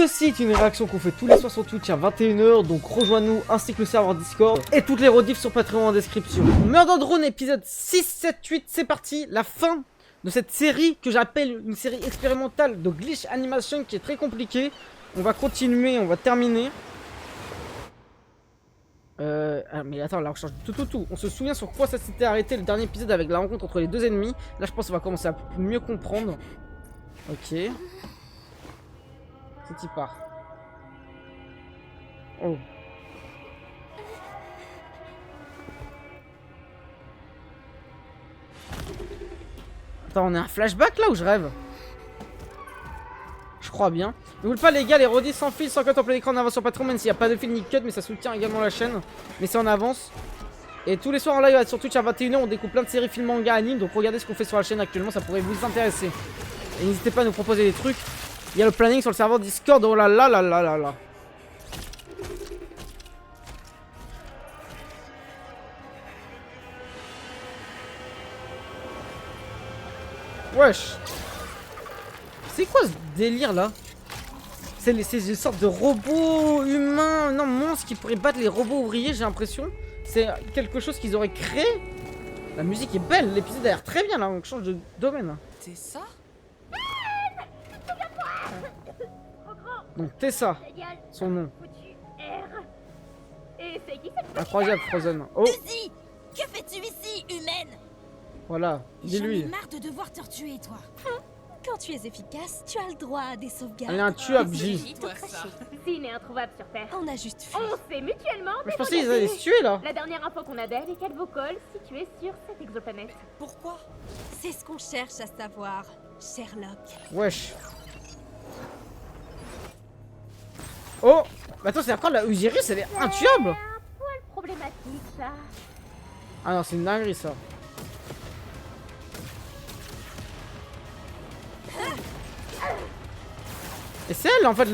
Ceci est une réaction qu'on fait tous les soirs sur Twitch à 21h, donc rejoins-nous ainsi que le serveur Discord et toutes les rediffs sur Patreon en description. Murder Drone épisode 6, 7, 8, c'est parti, la fin de cette série que j'appelle une série expérimentale de glitch animation qui est très compliquée. On va continuer, on va terminer. Mais attends, là on change tout. On se souvient sur quoi ça s'était arrêté le dernier épisode avec la rencontre entre les deux ennemis. Là je pense qu'on va commencer à mieux comprendre. Ok. C'est y part. Oh. Attends, on est un flashback là ou je rêve? Je crois bien. N'oubliez pas les gars, les rediffs sans fil, sans contempler l'écran en avance sur Patreon, même s'il n'y a pas de fil ni cut, mais ça soutient également la chaîne. Mais c'est en avance. Et tous les soirs en live sur Twitch à 21h, on découpe plein de séries, films, mangas, animes. Donc regardez ce qu'on fait sur la chaîne actuellement, ça pourrait vous intéresser. Et n'hésitez pas à nous proposer des trucs. Il y a le planning sur le serveur Discord. Oh là là là là là là. Wesh. C'est quoi ce délire là? C'est des sortes de robots humains, non monstres qui pourraient battre les robots ouvriers, j'ai l'impression. C'est quelque chose qu'ils auraient créé. La musique est belle, l'épisode a l'air très bien là, on change de domaine. Tessa? Donc Tessa, son nom. Incroyable Frozen. Oh, Lucy, que fais-tu ici, humaine? voilà, J'en ai dis-lui. marre de devoir te tuer, toi. Quand tu es efficace, tu as le droit à des sauvegardes. Elle est intuable, J. Toi ça. Sin est introuvable sur Terre. On a juste fui. On s'est mutuellement Mais je pensais qu'ils allaient se tuer là. La dernière info qu'on a d'elle est qu'elle vous colle située sur cette exoplanète. Pourquoi? C'est ce qu'on cherche à savoir, Sherlock. Wesh. Oh, mais attends, c'est encore la Osiris, elle est intuable. Un poil problématique, ça. Ah non, c'est une dinguerie ça. Et c'est elle en fait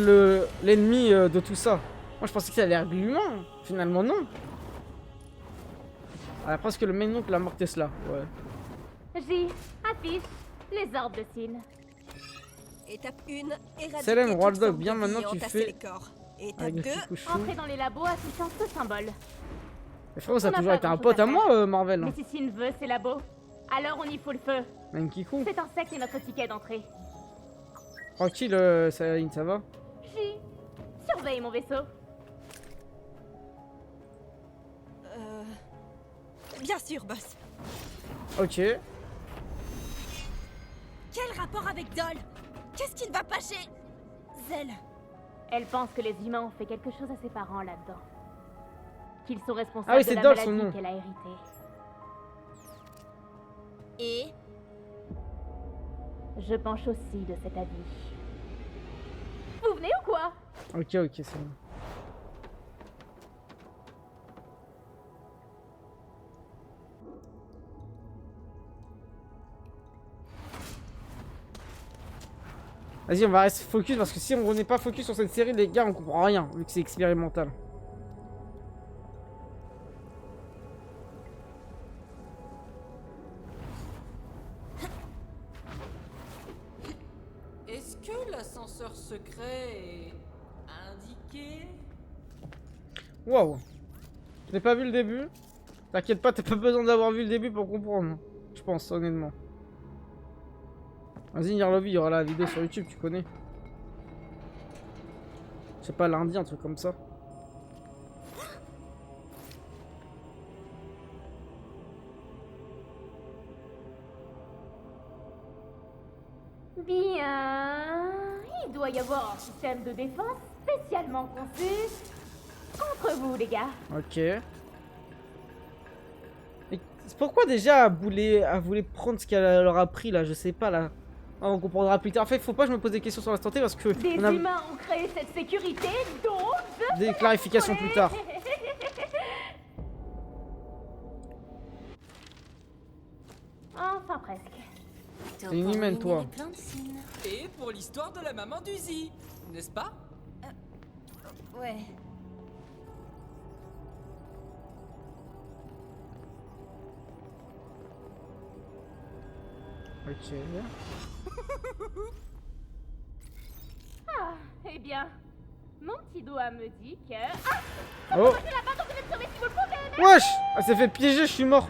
l'ennemi de tout ça. Moi je pensais que ça allait être l'humain. Finalement non. Elle a presque le même nom que la mort Tesla. Ouais. J, affiche les ordres de Sin. Étape 1, éradiquer Célène, toute Waldog, forme bien de maintenant vie et tu entasser fais les corps. Étape avec le 2, petit couchou. Entrez dans les labos affichant ce symbole. Mais frérot, ça a On n'a toujours pas été un grand-chose pote à à moi, Marvel. Mais si Sin veut ces labos, alors on y fout le feu. Même Kikou. Cet insecte est notre ticket d'entrée. Tranquille, Céline, ça va? J, surveille mon vaisseau. bien sûr, boss. Ok. Quel rapport avec Doll? Qu'est-ce qui ne va pas chez... Zell? Elle pense que les humains ont fait quelque chose à ses parents là-dedans. Qu'ils sont responsables Ah oui, c'est de la Doll, son maladie nom. qu'elle a héritée. Et... Je penche aussi de cet avis. Vous venez ou quoi? Ok, c'est bon. Vas-y, on va rester focus parce que si on n'est pas focus sur cette série, les gars, on comprend rien vu que c'est expérimental. Est-ce que l'ascenseur secret est indiqué? Waouh. Je n'ai pas vu le début. T'inquiète pas, t'as pas besoin d'avoir vu le début pour comprendre. Je pense, honnêtement. Vas-y, Nirlovi, il y aura la vidéo sur YouTube, tu connais. Je sais pas, lundi, un truc comme ça. Bien... Il doit y avoir un système de défense spécialement conçu contre vous, les gars. Ok. Mais pourquoi déjà elle voulait prendre ce qu'elle leur a pris là? Je sais pas là. Ah, on comprendra plus tard. En fait, faut pas que je me pose des questions sur l'instant T parce que Des on a humains ont créé cette sécurité, donc... des clarifications plus tard. Enfin, presque. C'est une humaine, toi. Et pour l'histoire de la maman d'Uzi, n'est-ce pas? Ouais. Ok. Eh bien, mon petit doigt me dit que... Oh. C'est la bande, vous me sauver si vous le pouvez, mais... Wesh! Elle s'est fait piéger, je suis mort.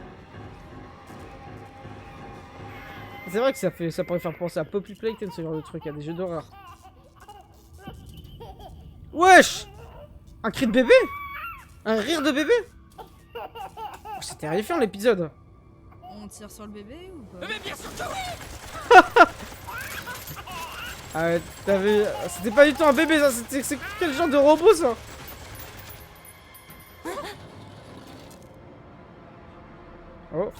C'est vrai que ça pourrait faire penser à Poppy Playtime, ce genre de truc, à des jeux d'horreur. Wesh! Un cri de bébé? Un rire de bébé? Oh, c'est terrifiant l'épisode. On tire sur le bébé ou pas? Mais bien sûr que oui. Ah ouais, t'avais... C'était pas du tout un bébé ça, c'est quel genre de robot ça? Oh.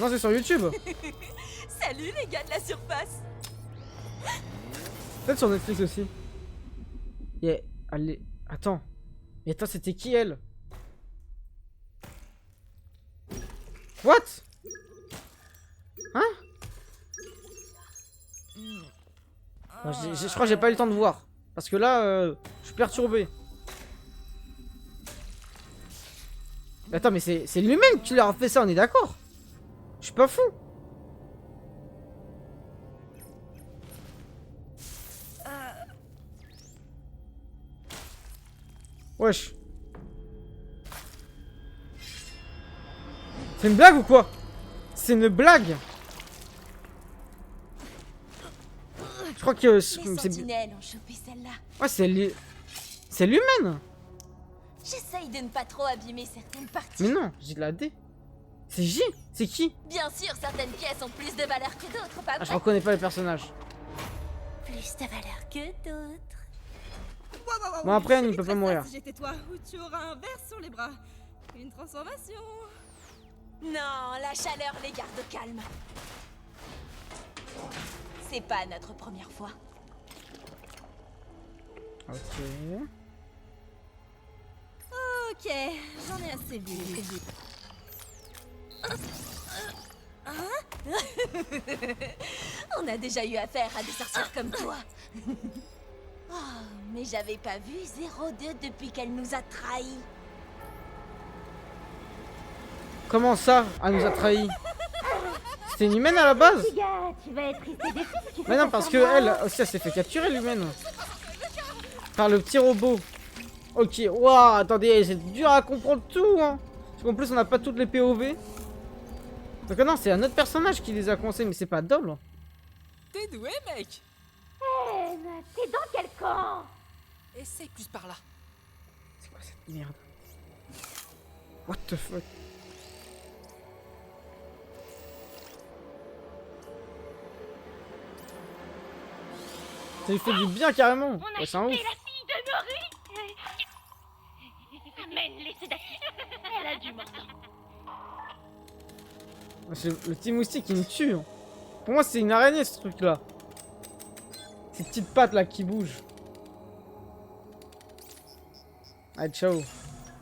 Non, c'est sur YouTube. Salut les gars de la surface. Peut-être sur Netflix aussi. Allez, attends. Mais attends, c'était qui elle? What? Hein? Non, je crois que j'ai pas eu le temps de voir. Parce que là, je suis perturbé. Attends, mais c'est lui-même qui leur a fait ça, on est d'accord? Je suis pas fou. Wesh. C'est une blague ou quoi? C'est une blague. Je crois que Les c'est... sentinelles ont chopé celle-là. Ouais, c'est l'humaine. J'essaye de ne pas trop abîmer certaines parties. Mais non, j'ai de la D. C'est J. C'est qui? Bien sûr, certaines pièces ont plus de valeur que d'autres, pas Ah, je vrai? reconnais pas les personnages. Plus de valeur que d'autres. Bon, après, Anne, il Je peut pas ferais ça mourir. Si j'étais toi, ou tu auras un verre sur les bras. Une transformation. Non, la chaleur les garde calmes. C'est pas notre première fois. Ok. Ok, j'en ai assez vu. On a déjà eu affaire à des sorcières comme toi. Oh, mais j'avais pas vu 02 depuis qu'elle nous a trahis. Comment ça? Elle nous a trahis. C'était une humaine à la base? Petit gars, tu vas être triste et déçu si tu fais Mais non, ça parce sur que moi. elle aussi, elle s'est fait capturer l'humaine. Par le petit robot. Ok, waouh, attendez, c'est dur à comprendre tout, hein. Parce qu'en plus, on n'a pas toutes les POV. Donc non, c'est un autre personnage qui les a coincés, mais c'est pas Dol. T'es doué, mec. Anne, t'es dans quel camp? Essaye plus par là. C'est quoi cette merde? What the fuck? Ça lui fait du bien carrément. On a Ouais, c'est un chopé ouf. la fille de Nori. Amène-les sédatifs. Elle a du menton. C'est le petit moustique qui me tue. Hein. Pour moi, c'est une araignée ce truc là. Ces petites pattes là qui bougent. Allez, ciao.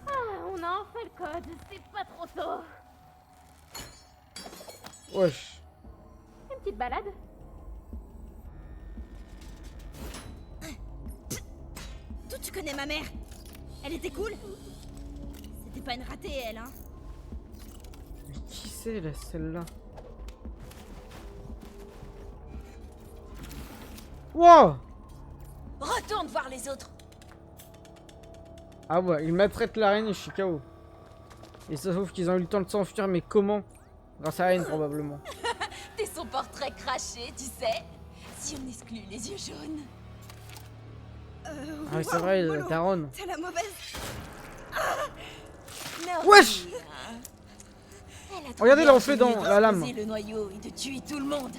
Ah, on a enfin le code, c'est pas trop tôt. Wesh. Une petite balade? Toi, tu connais ma mère. Elle était cool. C'était pas une ratée, elle, hein. Mais qui c'est là, celle-là? Wow! Retourne voir les autres. Ah ouais, ils maltraitent l'araignée, je suis KO. Et ça sauf qu'ils ont eu le temps de s'enfuir, mais comment? Grâce à Ayn probablement. T'es son portrait craché, tu sais. Si on exclut les yeux jaunes. Ah oui, c'est vrai, Molo, Taron. t'es la mauvaise. Non, Wesh! Elle a trop Regardez, bien là, on fait dans voulu la lame. exploser le noyau et de tuer tout le monde.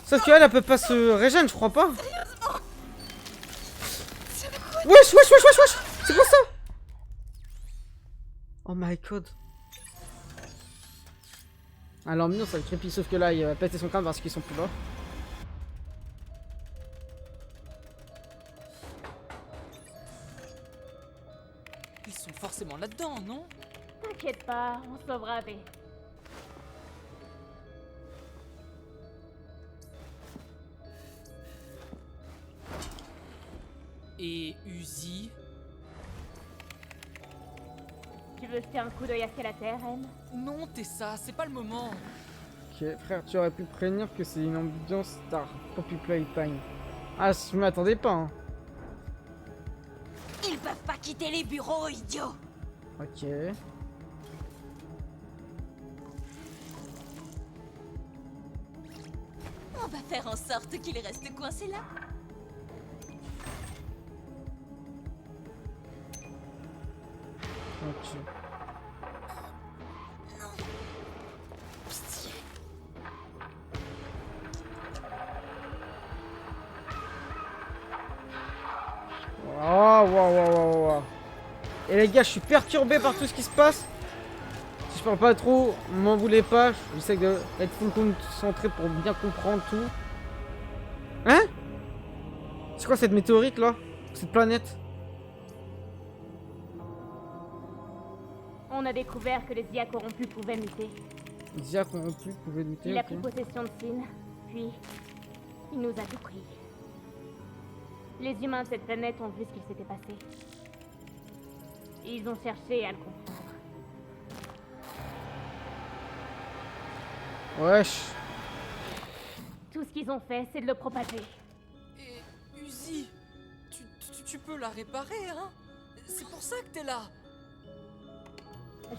Sauf qu'elle, elle peut pas se régénérer, je crois pas. Wesh, wesh, wesh, wesh, wesh! C'est quoi ça? Oh my god. Alors, mignon, ça va creepy, sauf que là, il va péter son crâne parce qu'ils sont plus là. Ils sont forcément là-dedans, non? T'inquiète pas, on sauvera V. Et Uzi? Tu veux jeter un coup d'œil à ce qu'elle a terre, Anne? Non, Tessa, c'est pas le moment. Ok, frère, tu aurais pu prévenir que c'est une ambiance Star Poppy Playtime. Ah, je m'attendais pas, hein. Ils peuvent pas quitter les bureaux, idiot. Ok. On va faire en sorte qu'ils restent coincés là. Ok. Pitié. Oh, wow. Et les gars, je suis perturbé par tout ce qui se passe. Si je parle pas trop, m'en voulez pas. J'essaie d'être full concentré pour bien comprendre tout. Hein? C'est quoi cette météorite là? Cette planète? On a découvert que les IA corrompus pouvaient muter. Zia corrompu pouvait lutter. Il a Ok. pris possession de Sin, puis il nous a tout pris. Les humains de cette planète ont vu ce qu'il s'était passé. Ils ont cherché à le comprendre. Wesh. Tout ce qu'ils ont fait, c'est de le propager. Et Uzi, tu peux la réparer, hein? C'est pour ça que t'es là.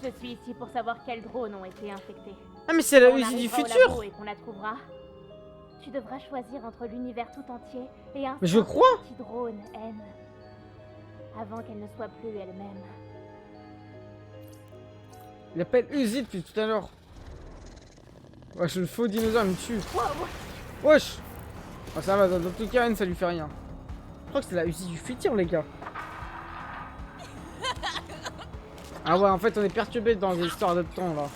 Je suis ici pour savoir quels drones ont été infectés. Ah, mais c'est la Quand on usine du arrivera au futur! labo et qu'on la trouvera, tu devras choisir entre l'univers tout entier et un Mais je simple crois. petit drone M, avant qu'elle ne soit plus elle-même. Il appelle Uzi depuis tout à l'heure. Wesh, le faux dinosaure il me tue. Wesh! Ah, ça va, dans tout cas, ça lui fait rien. Je crois que c'est la Uzi du futur, les gars. Ah ouais, en fait, on est perturbé dans des histoires de temps, là.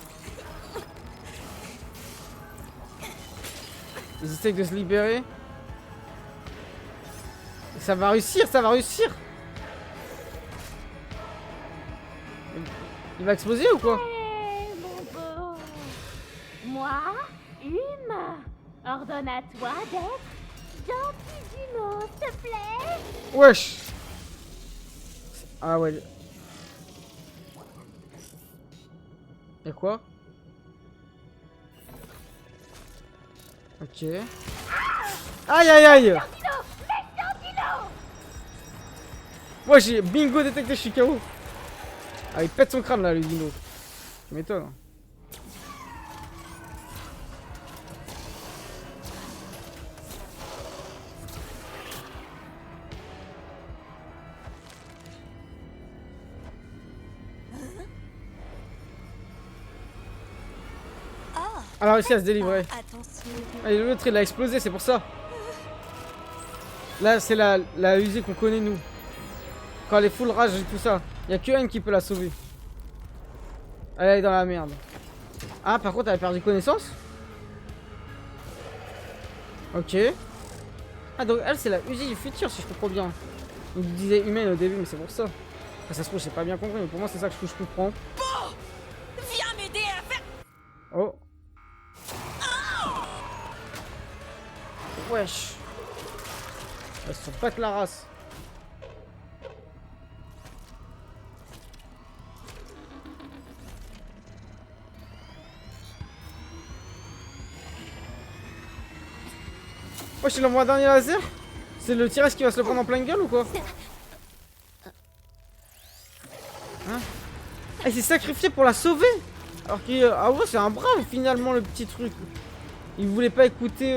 Ils essayent de se libérer. Et ça va réussir, ça va réussir! Il va exploser ou quoi? Eh, mon beau. Moi, humain, ordonne à toi d'être gentil dino, s'il te plaît. Wesh! Ah ouais. Et quoi? Ok. Aïe aïe aïe! Moi j'ai bingo détecté, je suis KO. Ah, il pète son crâne là, le dino. Tu m'étonnes. Elle a réussi à se délivrer. Attention. Ah, et l'autre il a explosé, c'est pour ça. Là c'est la usine qu'on connaît nous. Quand elle est full rage et tout ça. Y'a que Anne qui peut la sauver. Elle est dans la merde. Ah par contre elle a perdu connaissance. Ok. Ah donc elle c'est la usine du futur si je comprends bien. Il me disait humaine au début mais c'est pour ça. Enfin, ça se trouve j'ai pas bien compris mais pour moi c'est ça que je comprends. Viens m'aider à faire. Oh. Wesh. Elles se battent la race. Wesh, il envoie un dernier laser. C'est le tirage qui va se le prendre en pleine gueule ou quoi? Hein? Ah, il s'est sacrifié pour la sauver. Alors qu'il... Ah ouais, c'est un brave finalement le petit truc. Il voulait pas écouter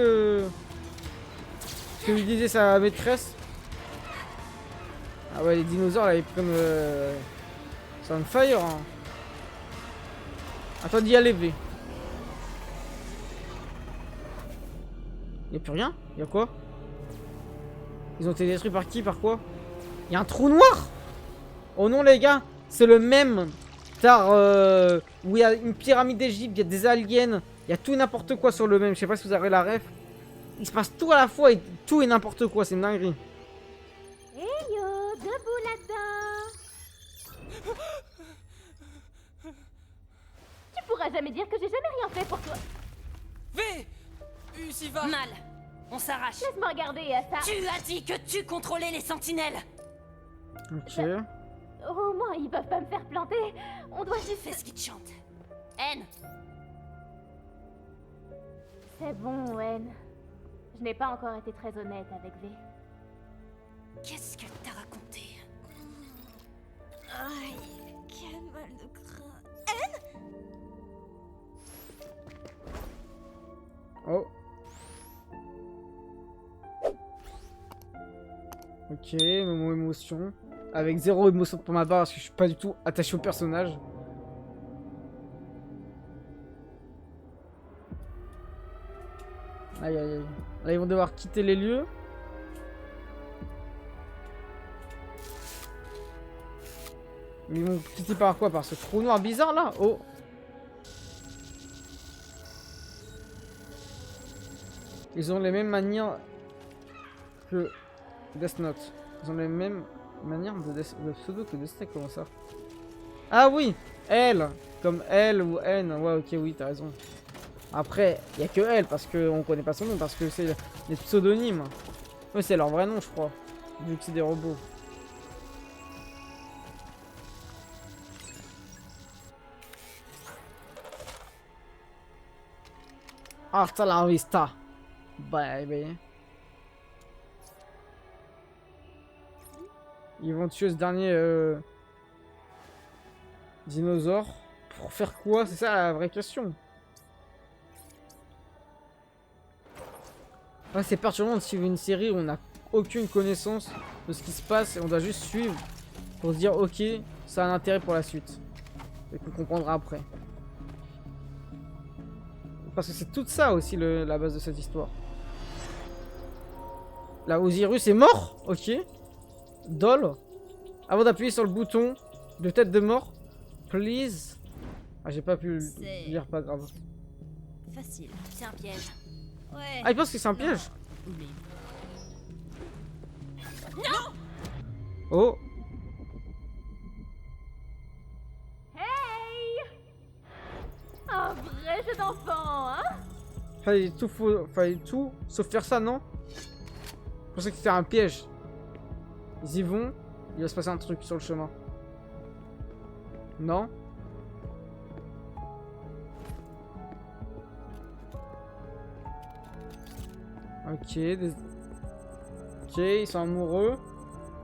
ce que lui disait sa maîtresse. Ah ouais, les dinosaures là ils prennent... C'est on fire hein. Attends d'y aller V. Y'a plus rien? Y'a quoi? Ils ont été détruits par qui? Par quoi? Y'a un trou noir? Oh non les gars, c'est le même tard où il y a une pyramide d'Égypte, il y a des aliens, il y a tout et n'importe quoi sur le même. Je sais pas si vous avez la ref. Il se passe tout à la fois et tout et n'importe quoi, c'est une dinguerie. Hey yo, debout là-dedans. Tu pourras jamais dire que j'ai jamais rien fait pour toi. V! Uzi va. Mal. On s'arrache. Laisse-moi regarder à ça. Tu as dit que tu contrôlais les sentinelles. Ok. Au moins, ils peuvent pas me faire planter. On doit juste... Fais ce qui te chante. N. C'est bon, Wen. Je n'ai pas encore été très honnête avec V. Qu'est-ce qu'elle t'a raconté? Aïe, quel mal de crâne. Oh. Ok, moment émotion. Avec 0 émotion pour ma part parce que je suis pas du tout attaché au personnage. Aïe aïe aïe. Là ils vont devoir quitter les lieux. Mais ils vont quitter par quoi? Par ce trou noir bizarre là? Oh. Ils ont les mêmes manières que Death Note. Ils ont les mêmes manières de pseudo que de steak, comment ça? Ah oui, L, comme L ou N. Ouais, ok, oui, t'as raison. Après, il y a que L parce qu'on connaît pas son nom, parce que c'est des pseudonymes. Oui, c'est leur vrai nom, je crois, vu que c'est des robots. Hasta la vista, baby. Ils vont tuer ce dernier dinosaure. Pour faire quoi? C'est ça la vraie question. Ouais, c'est perturbant de suivre une série où on n'a aucune connaissance de ce qui se passe et on doit juste suivre pour se dire ok, ça a un intérêt pour la suite. Et qu'on comprendra après. Parce que c'est tout ça aussi la base de cette histoire. Là, Osiris est mort. Ok. Doll. Avant d'appuyer sur le bouton de tête de mort. Please. Ah, j'ai pas pu lire, pas grave. Facile, c'est un piège. Ouais. Ah, il pense que c'est un piège. Oublie. Oh. Hey! Un vrai jeu d'enfant, hein? Fallait tout sauf faire ça, non? Je pensais que c'était un piège. Ils y vont. Il va se passer un truc sur le chemin. Non? Ok, ok, ils sont amoureux.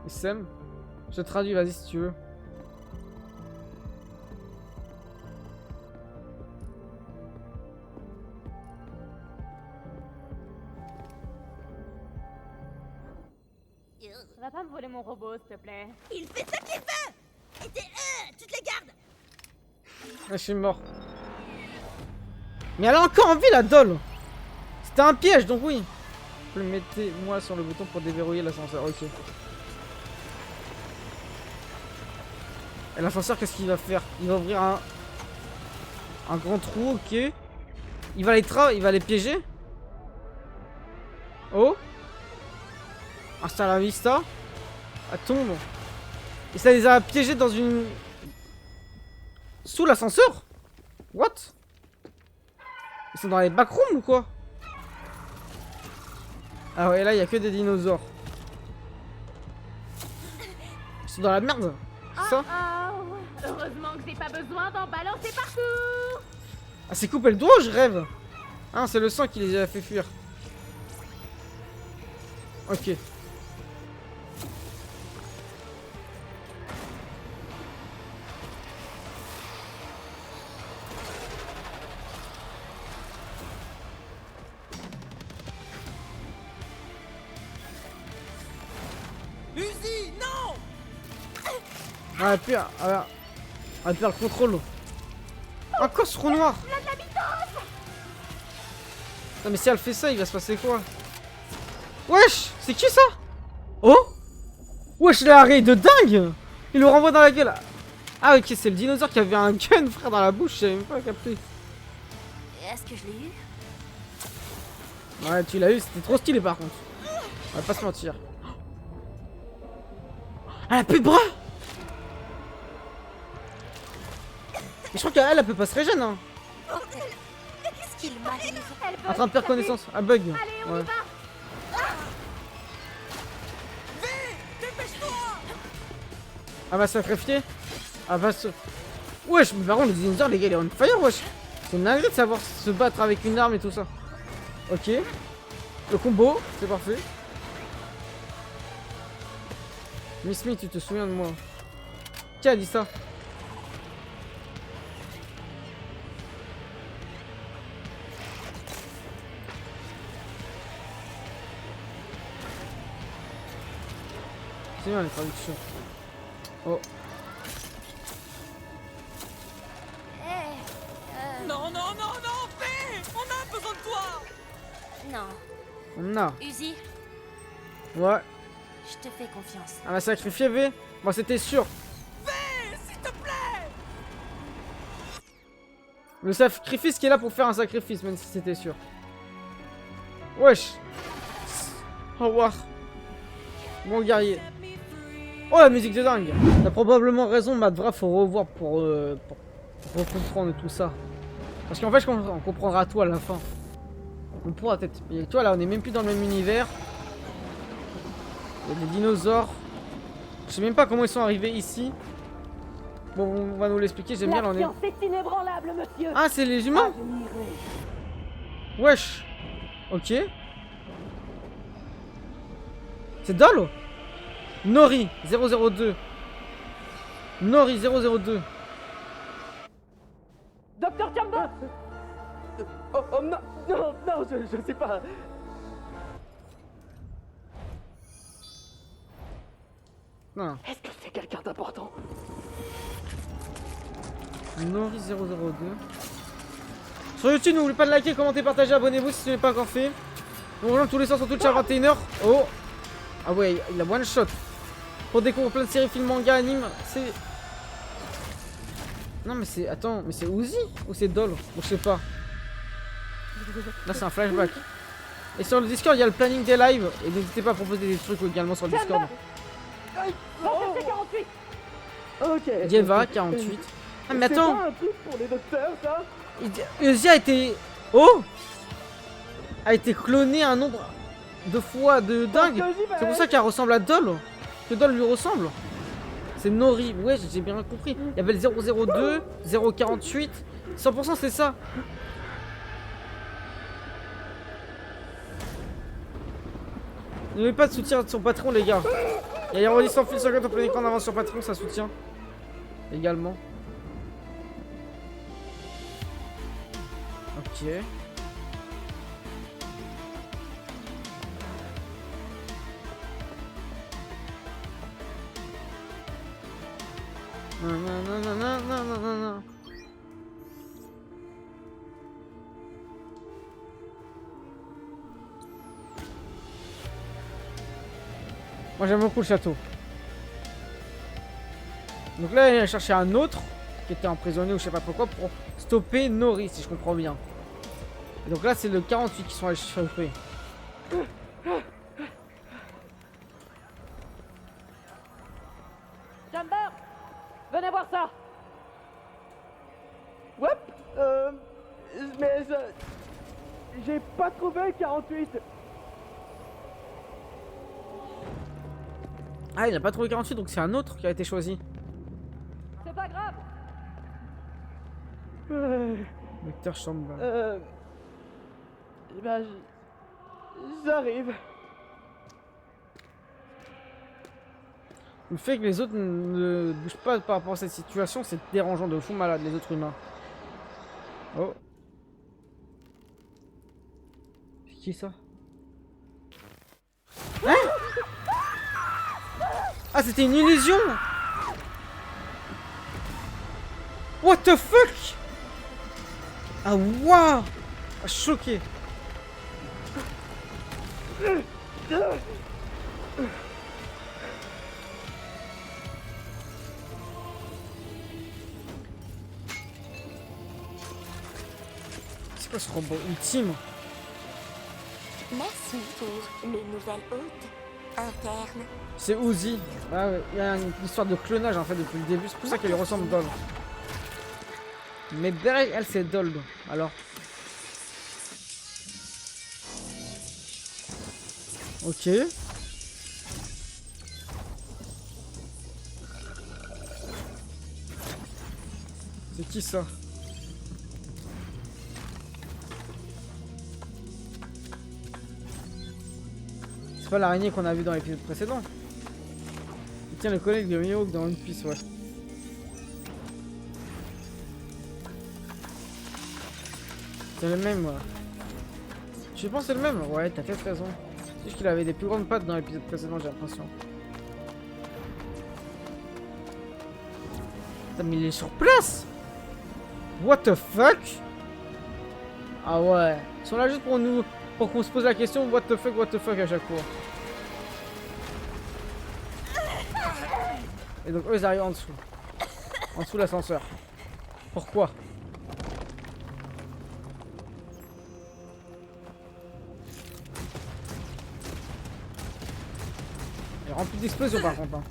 Ils s'aiment. Je te traduis, vas-y si tu veux. Tu vas pas me voler mon robot, s'il te plaît? Il fait ça qu'il veut. Et tu te les gardes. Ah, je suis mort. Mais elle a encore envie la doll. C'était un piège, donc oui. Mettez-moi sur le bouton pour déverrouiller l'ascenseur. Ok. Et l'ascenseur, qu'est-ce qu'il va faire? Il va ouvrir un grand trou, ok. Il va les piéger. Oh. Hasta la vista. Elle tombe. Et ça les a piégés dans une... Sous l'ascenseur? What? Ils sont dans les backrooms ou quoi? Ah ouais, là, il y a que des dinosaures. Ils sont dans la merde. C'est ça? Oh, heureusement que j'ai pas besoin d'en balancer partout. Ah, c'est coupé le doigt ou je rêve? Ah, c'est le sang qui les a fait fuir. Ok. Uzi, non! Ah, pire. Ah, elle perd le contrôle. Encore ce trou noir. Non mais si elle fait ça, il va se passer quoi? Wesh, c'est qui ça? Oh? Wesh, il a arrêté de dingue. Il le renvoie dans la gueule. Ah ok, c'est le dinosaure qui avait un gun, frère, dans la bouche. J'avais même pas capté. Est-ce que je l'ai eu? Ouais, tu l'as eu, c'était trop stylé par contre. On va pas se mentir. Elle a plus de bras. Mais je crois qu'elle peut pas se régénérer, hein. Qu'est-ce qu'il m'a dit? En train de perdre connaissance. Un bug. Allez, on Ouais. y va. Elle va se sacrifier. Elle va se... Wesh, mais par contre, les dinosaures, les gars, il est on fire, wesh. C'est une dinguerie de savoir se battre avec une arme et tout ça. Ok. Le combo, c'est parfait. Miss Me, tu te souviens de moi? Qui a dit ça? C'est bien les traductions. Oh. Non, non, non, non, fais! On a besoin de toi! Non, On a. Uzi, Ouais. je te fais confiance. Elle m'a sacrifié V. Moi c'était sûr. Fais, s'il te plaît! Le sacrifice qui est là pour faire un sacrifice, même si c'était sûr. Wesh. Au revoir. Bon guerrier. Oh la musique de dingue. T'as probablement raison, Madvra, faut revoir pour comprendre tout ça. Parce qu'en fait, on comprendra tout à la fin. On pourra peut-être. Tu vois là, on est même plus dans le même univers. Il y a des dinosaures. Je sais même pas comment ils sont arrivés ici. Bon, on va nous l'expliquer, j'aime bien La l'en science est inébranlable, monsieur. Ah, c'est les humains? Wesh. Ok. C'est Dol? Nori 002. Nori 002. Docteur Chambers. Oh non, non, non, je sais pas. Non. Est-ce que c'est quelqu'un d'important? Nori 002. Sur YouTube, n'oubliez pas de liker, commenter, partager, abonnez-vous si ce n'est pas encore fait. On rejoint tous les soirs sur Twitch à 21h. Oh. Ah ouais, il a one shot. Pour découvrir plein de séries, films, mangas, animes, c'est... Non mais c'est... Attends, mais c'est Uzi ou c'est Doll? Ou je sais pas. Là c'est un flashback. Et sur le Discord, il y a le planning des lives. Et n'hésitez pas à proposer des trucs également sur le Discord. Oh, C'est 48. ok. Dieva, 48. Ah mais C'est attends, pas un truc pour les docteurs, ça? Uzi a été... Oh, a été cloné un nombre de fois de dingue. C'est pour ça qu'elle ressemble à Doll. Que Doll lui ressemble. C'est Nori. Ouais, j'ai bien compris. Il y avait le 002, 048. 100% c'est ça. N'oubliez pas de soutien de son patron, les gars. Il y a Yaroli sans fil 50 en plein écran d'avance sur Patreon, ça soutient. Également. Ok. Non, non, non, non, non, non, non, non, non. Moi j'aime beaucoup le château. Donc là il a cherché un autre qui était emprisonné ou je sais pas pourquoi pour stopper Nori si je comprends bien. Et donc là c'est le 48 qui sont allés choper. Chambers, venez voir ça. Ouais, mais j'ai pas trouvé le 48. Ah il a pas trouvé 48 donc c'est un autre qui a été choisi. C'est pas grave. Docteur Chambers. Ben, j'arrive. Le fait que les autres ne bougent pas par rapport à cette situation, c'est dérangeant de fou malade, les autres humains. Oh. C'est qui ça? Hein? Ah, c'était une illusion! What the fuck? Ah, waouh! Ah, choqué! C'est quoi ce robot ultime? Merci pour le nouvel hôte interne. C'est Uzi. Ah ouais, il y a une histoire de clonage en fait depuis le début, c'est pour ça qu'elle lui ressemble Doll. Mais Beret, elle c'est Doll. Alors. Ok. C'est qui ça? C'est pas l'araignée qu'on a vu dans l'épisode précédent. Il tient le collègue de Mihawk dans One Piece, ouais. C'est le même, ouais. Je pense que c'est le même. Ouais, t'as peut-être raison. C'est juste qu'il avait des plus grandes pattes dans l'épisode précédent, j'ai l'impression. Putain, mais il est sur place! What the fuck? Ah ouais. Ils sont là juste pour nous... Pour qu'on se pose la question what the fuck à chaque fois. Et donc eux ils arrivent en dessous. En dessous de l'ascenseur. Pourquoi? Il est rempli d'explosions par contre. Hein.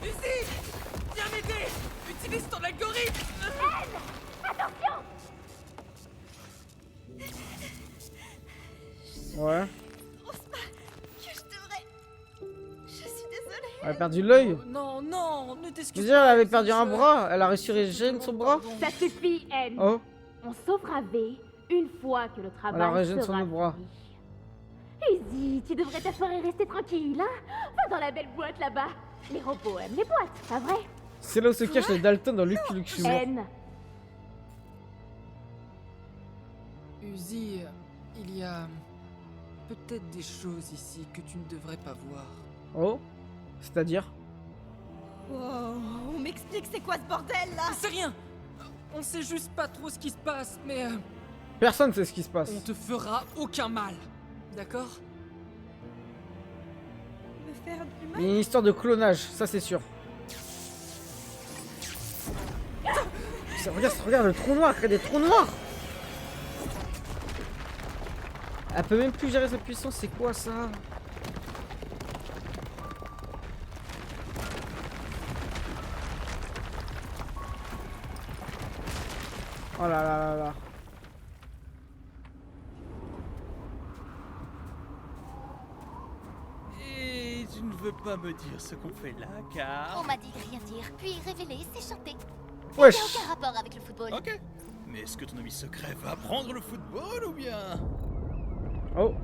Ici! Viens m'aider! Utilise ton algorithme! Ouais. Que je devrais. Je suis désolée. Elle a perdu l'œil. Non, non, ne Je t'excuse veux dire, elle avait pas, perdu un Zizou. bras. Elle a réussi à régénérer son bras. Pardon. Ça suffit, N. Oh. On sauvera V une fois que le travail Alors, régène sera son bras. fini. Easy, tu devrais t'asseoir et rester tranquille, hein? Va dans la belle boîte là-bas. Les robots aiment les boîtes, pas vrai? C'est là où se cache les Dalton dans Lucky Luke Sumo. N. Uzi, il y a peut-être des choses ici que tu ne devrais pas voir. Oh. C'est-à-dire? Wow, on m'explique c'est quoi ce bordel là? C'est rien! On sait juste pas trop ce qui se passe, mais Personne sait ce qui se passe. on te fera aucun mal. D'accord? Me faire du Il mal? y a une histoire de clonage, ça c'est sûr. Regarde le trou noir, il y a des trous noirs. Elle peut même plus gérer sa puissance, c'est quoi ça? Oh là là là là. Et tu ne veux pas me dire ce qu'on fait là, car... On m'a dit de rien dire, puis révéler, c'est chanter. Wesh. Il n'y a aucun rapport avec le football. Ok. Mais est-ce que ton ami secret va apprendre le football ou bien... Oh.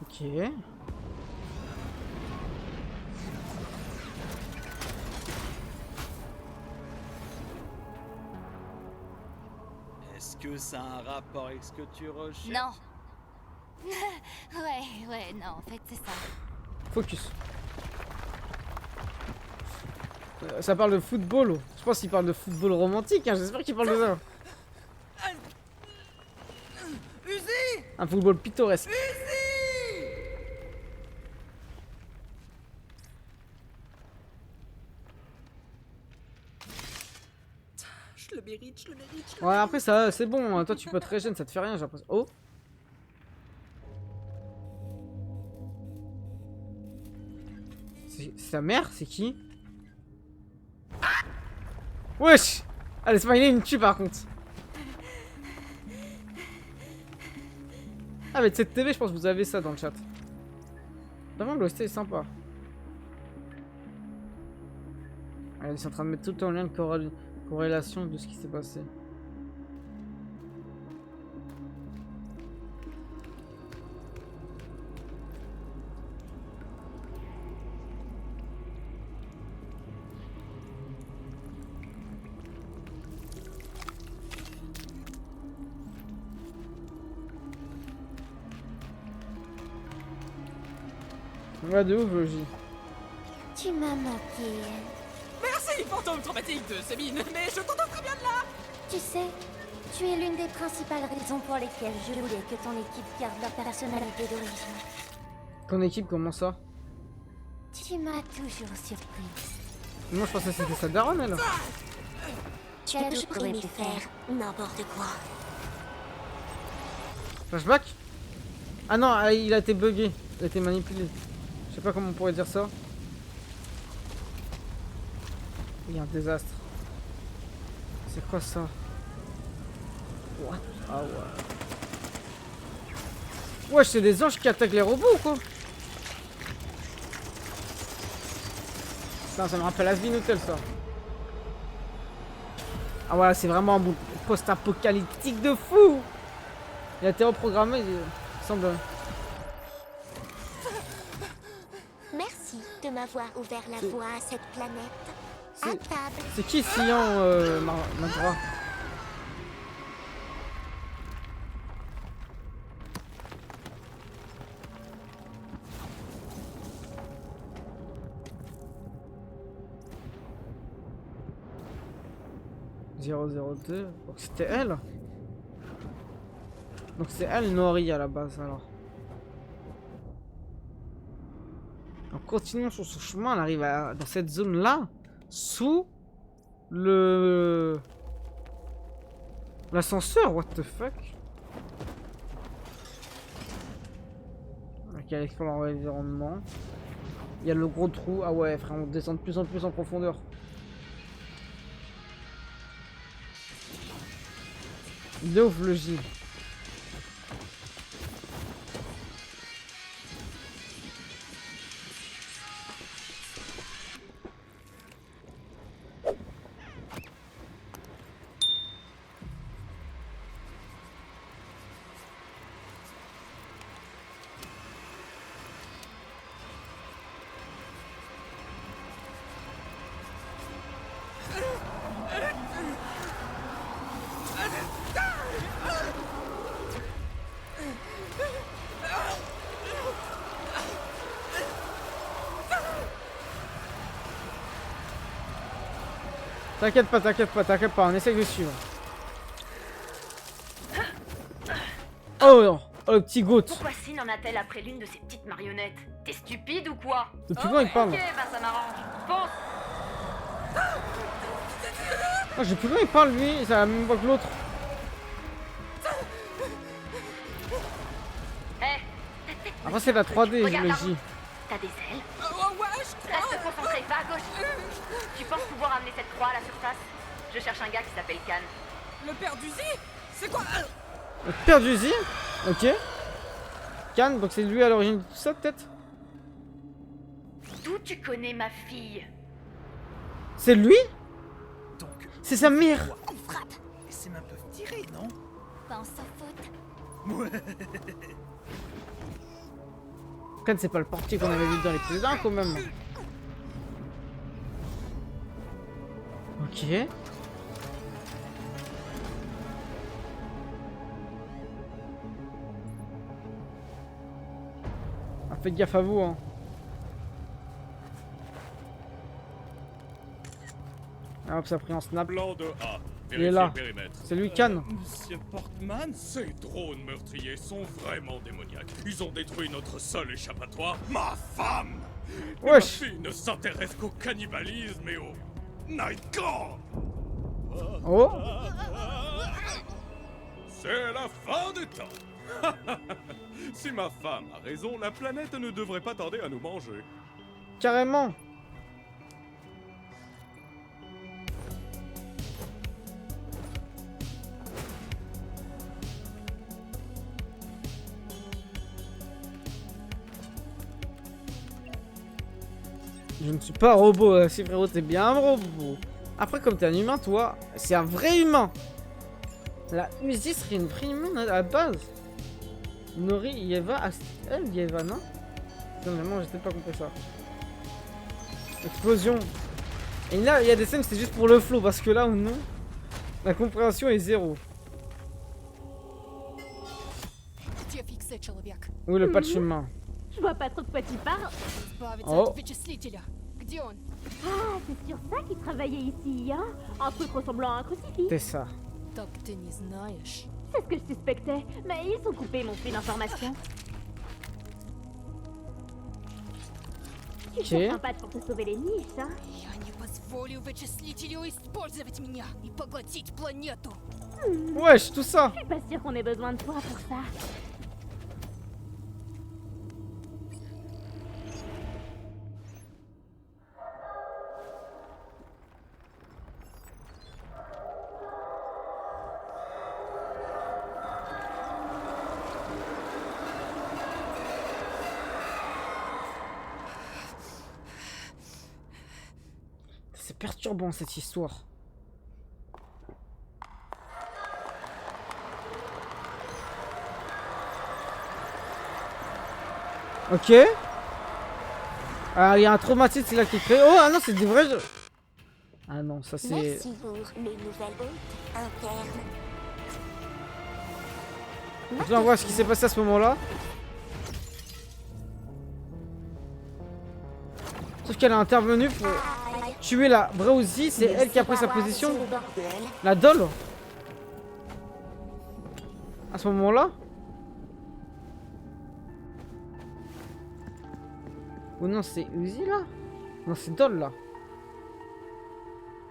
Ok. Est-ce que ça a un rapport avec ce que tu recherches? Non. ouais, non, en fait, c'est ça. Focus. Ça parle de football. Je pense qu'il parle de football romantique, hein. J'espère qu'il parle de ça. Uzi! Un football pittoresque. Je le mérite, je le mérite. Ouais, après ça, c'est bon. Hein. Toi, tu peux te régénérer, ça te fait rien, j'ai l'impression. Oh. C'est sa mère, c'est qui? Wesh! Allez, Smiley, il me tue par contre. Ah, mais cette TV, je pense que vous avez ça dans le chat. Vraiment, l'OST est sympa. Allez, ils sont en train de mettre tout en lien de corrélation de ce qui s'est passé. Ouais, de ouf, Logi. Tu m'as manqué. Merci, fantôme traumatique de Sabine, mais je t'entends très bien de là! Tu sais, tu es l'une des principales raisons pour lesquelles je voulais que ton équipe garde leur personnalité d'origine. Ton équipe, comment ça? Tu m'as toujours surprise. Moi, je pensais que c'était sa daronne, elle. Tu as toujours aimé faire n'importe quoi. Flashback? Ah non, il a été bugué. Il a été manipulé. Je sais pas comment on pourrait dire ça. Il y a un désastre. C'est quoi ça? What? Ah ouais. Wesh, c'est des anges qui attaquent les robots ou quoi? Putain, ça me rappelle Asvin Hotel ça. Ah voilà, c'est vraiment un bon post-apocalyptique de fou. Il a été reprogrammé, il semble. Merci de m'avoir ouvert la voie à cette planète. À C'est- table. C'est qui Sian Madra? « 002 », donc c'était elle. Donc c'est elle Nori à la base alors. En continuant sur son chemin, on arrive dans cette zone là, sous le l'ascenseur. What the fuck? Ok, elle explore l'environnement. Il y a le gros trou. Ah ouais, frère, on descend de plus en plus en profondeur. Il est ouf le J. T'inquiète pas, on essaie de suivre. Oh non, oh le petit goat. Pourquoi Sin en a-t-elle après l'une de ces petites marionnettes? T'es stupide ou quoi? Depuis quand il parle? Ok, bah ça m'arrange. Fonce. Ah, j'ai plus loin il parle lui, ça a la même voix que l'autre. Après c'est la 3D, Regarde le la J. route. T'as des ailes? Oh, ouais, je crois. Reste concentré, va à gauche. Tu penses pouvoir amener cette croix à la surface? Je cherche un gars qui s'appelle Khan. Le père d'Uzi? C'est quoi? Le père du J. Ok. Khan, donc c'est lui à l'origine de tout ça peut-être? D'où tu connais ma fille? C'est lui? Donc, C'est sa mère. Elle frappe. ces mains peuvent tirer, non? Pas en sa faute. Khan c'est pas le portier qu'on avait vu dans les précédents quand même. Ok. Ah, faites gaffe à vous hein. Ah, hop, ça a pris en snap. Plan de A. Il est là. Vérifiez le périmètre. C'est lui Khan. Monsieur Portman, ces drones meurtriers sont vraiment démoniaques. Ils ont détruit notre seul échappatoire, ma femme. Et ma Wesh. fille ne s'intéresse qu'au cannibalisme et au Nightcrawler. Oh. C'est la fin des temps. Si ma femme a raison, la planète ne devrait pas tarder à nous manger. Carrément. Je ne suis pas un robot, si frérot, t'es bien un robot. Après, comme t'es un humain, toi, c'est un vrai humain. La Uzi serait une vraie humaine à la base. Nori, Yeva, elle, Yeva, non? Non, vraiment, j'ai peut-être pas compris ça. Explosion. Et là, il y a des scènes, c'est juste pour le flow, parce que là ou non, la compréhension est zéro. Где фиксит человек? Oui, le patch humain. Je vois pas trop de quoi tu parles. Избавиться Oh. от вычислителя. Где он? Ah, c'est sur ça qu'il travaillait ici, hein? Un truc ressemblant à un crucifix. C'est ça. Так ты не знаешь. C'est ce que je suspectais, mais ils ont coupé mon flux d'informations. Tu Ok. cherches un pad pour te sauver les niches, hein? Я не позволю вычислителю использовать меня и поглотить планету. Wesh, tout ça. Je suis pas sûre qu'on ait besoin de toi pour ça. C'est perturbant cette histoire. Ok. Ah, il y a un traumatisme, c'est là qui est créé. Oh, ah non, c'est des vrais jeux. Ah non, ça c'est... Merci pour le nouvel hôte interne. Je vais voir ce qui s'est passé à ce moment-là. Sauf qu'elle est intervenue pour tuer la Browsie. C'est elle qui a pris sa position. La doll. À ce moment-là. Oh non, c'est Uzi là. Non, c'est Doll là.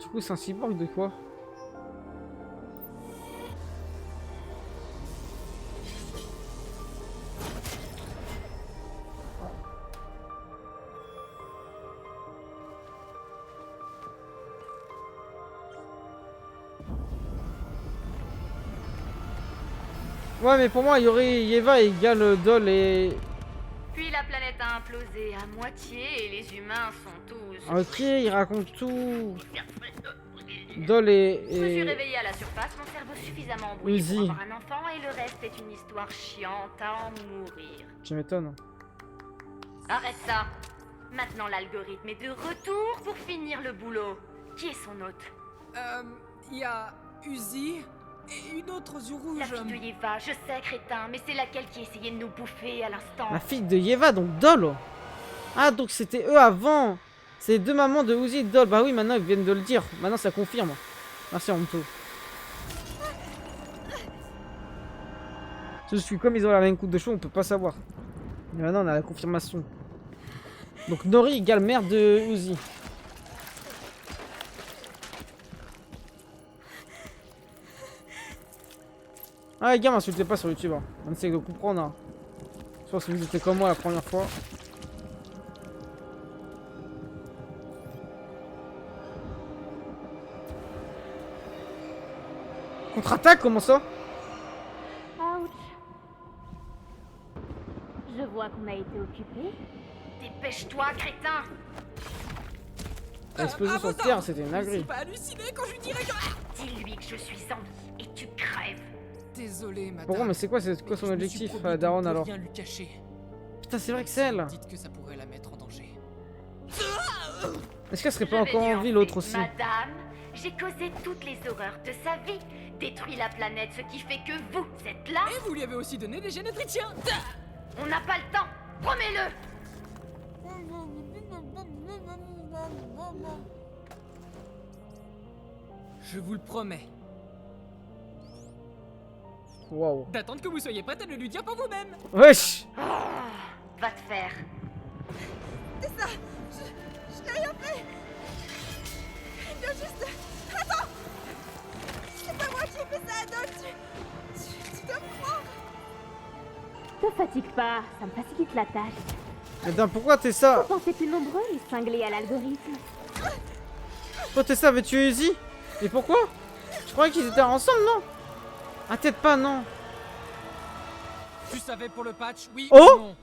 Du coup, c'est un cyborg de quoi? Ouais, mais pour moi, il y aurait Yeva égale Doll et... Puis la planète a implosé à moitié et les humains sont tous... Ok, il raconte tout. Doll Je me suis et... réveillée à la surface, mon cerveau suffisamment embrouillé Uzi. pour avoir un enfant et le reste est une histoire chiante à en mourir. Tu m'étonnes. Arrête ça. Maintenant l'algorithme est de retour pour finir le boulot. Qui est son hôte? Il y a Uzi et une autre aux yeux La rouges. fille de Yeva, je sais crétin, mais c'est laquelle qui essayait de nous bouffer à l'instant. La fille de Yeva, donc Doll. Ah, donc c'était eux avant. C'est les deux mamans de Uzi et Doll. Bah oui, maintenant ils viennent de le dire. Maintenant ça confirme. Merci Anto. Je suis comme ils ont la même coupe de cheveux, on peut pas savoir. Mais maintenant on a la confirmation. Donc Nori égale mère de Uzi. Ah les gars, m'insultez pas sur YouTube. Hein. On essaie de comprendre. Hein. Je pense que vous étiez comme moi la première fois. Contre-attaque, comment ça? Ouch. Je vois qu'on a été occupé. Dépêche-toi, crétin. L'explosion sur terre, c'était une Je agri. suis pas halluciné quand je lui dirais que... Dis-lui que je suis en vie et tu crèves. Désolé, madame. Pourquoi, mais c'est quoi son Mais je me suis objectif, promis de Daron ne alors? rien lui cacher. Putain, c'est vrai que c'est elle. Dites que ça pourrait la mettre en danger. Est-ce qu'elle serait Je pas vais encore en nuancer. vie l'autre aussi? Madame, j'ai causé toutes les horreurs de sa vie. Détruit la planète, ce qui fait que vous êtes là. Et vous lui avez aussi donné des génétriciens. On n'a pas le temps. Promets-le. Je vous le promets. Waouh. D'attendre que vous soyez prête à le lui dire par vous-même. Wesh. Va te faire. Te fatigue pas, ça me facilite la tâche. Attends, pourquoi t'es ça? Vous pensez plus nombreux, les cinglés à l'algorithme. Pourquoi t'es ça avait tué Uzi? Et pourquoi? Je croyais qu'ils étaient ensemble, non? Ah, peut-être pas, non. Tu savais pour le patch, oui Oh ou non?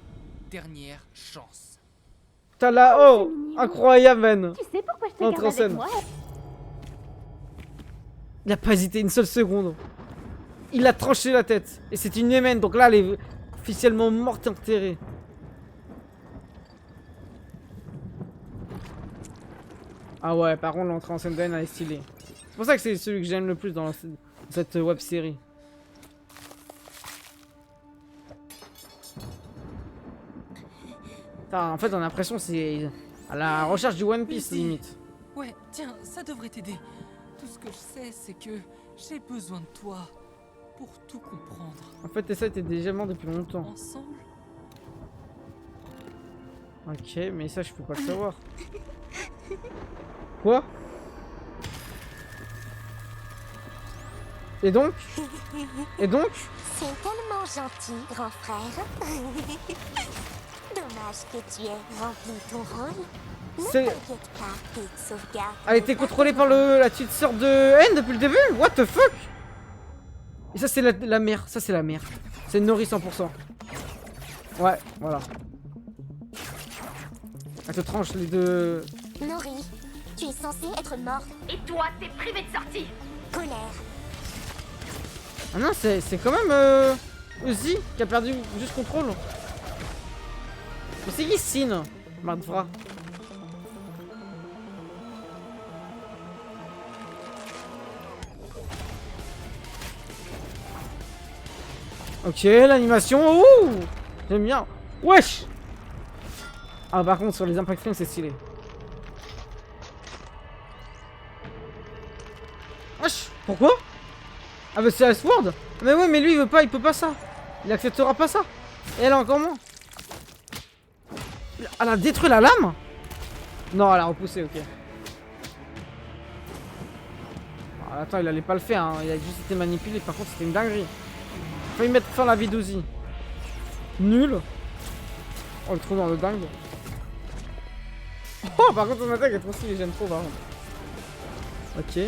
Dernière chance. T'as la oh, incroyable, man. Tu sais pourquoi je te Entre garde en avec scène. moi? Il a pas hésité une seule seconde. Il a tranché la tête. Et c'est une humaine, donc là, elle est officiellement morte et enterrée. Ah ouais, par contre, l'entrée en scène d'Anne, elle est stylée. C'est pour ça que c'est celui que j'aime le plus dans cette web série. Putain, en fait, on a l'impression que c'est à la recherche du One Piece, limite. Ouais, tiens, ça devrait t'aider. Tout ce que je sais, c'est que j'ai besoin de toi pour tout comprendre. En fait, Tessa était déjà mort depuis longtemps. Ensemble? Ok, mais ça, je peux pas le savoir. Quoi? Et donc? C'est tellement gentil, grand frère. Dommage que tu aies rempli ton rôle. Ne C'est- t'inquiète pas, tes sauvegardes. Elle a été contrôlée par la petite sœur de N depuis le début? What the fuck? Et ça, c'est la mère. Ça, c'est la mère. C'est Nori 100%. Ouais, voilà. Elle te tranche les deux. Nori, tu es censé être morte. Et toi, t'es privé de sortie. Colère. Ah non, c'est quand même Uzi qui a perdu juste contrôle. Mais c'est qui Sin? Marvra. Ok, l'animation. Ouh, j'aime bien. Wesh. Ah, par contre, sur les impact frames, c'est stylé. Wesh, pourquoi? Ah, bah c'est Sword. Mais ouais, mais lui, il veut pas, il peut pas ça. Il acceptera pas ça. Et elle a encore moins. Elle a détruit la lame? Non, elle a repoussé, ok. Alors, attends, il allait pas le faire, hein. Il a juste été manipulé. Par contre, c'était une dinguerie. Faut y mettre fin à la vie d'Ozzy. Nul. Oh, le trou dans le dingue. Oh, par contre, son attaque est trop stylée, j'aime trop, par contre. Ok.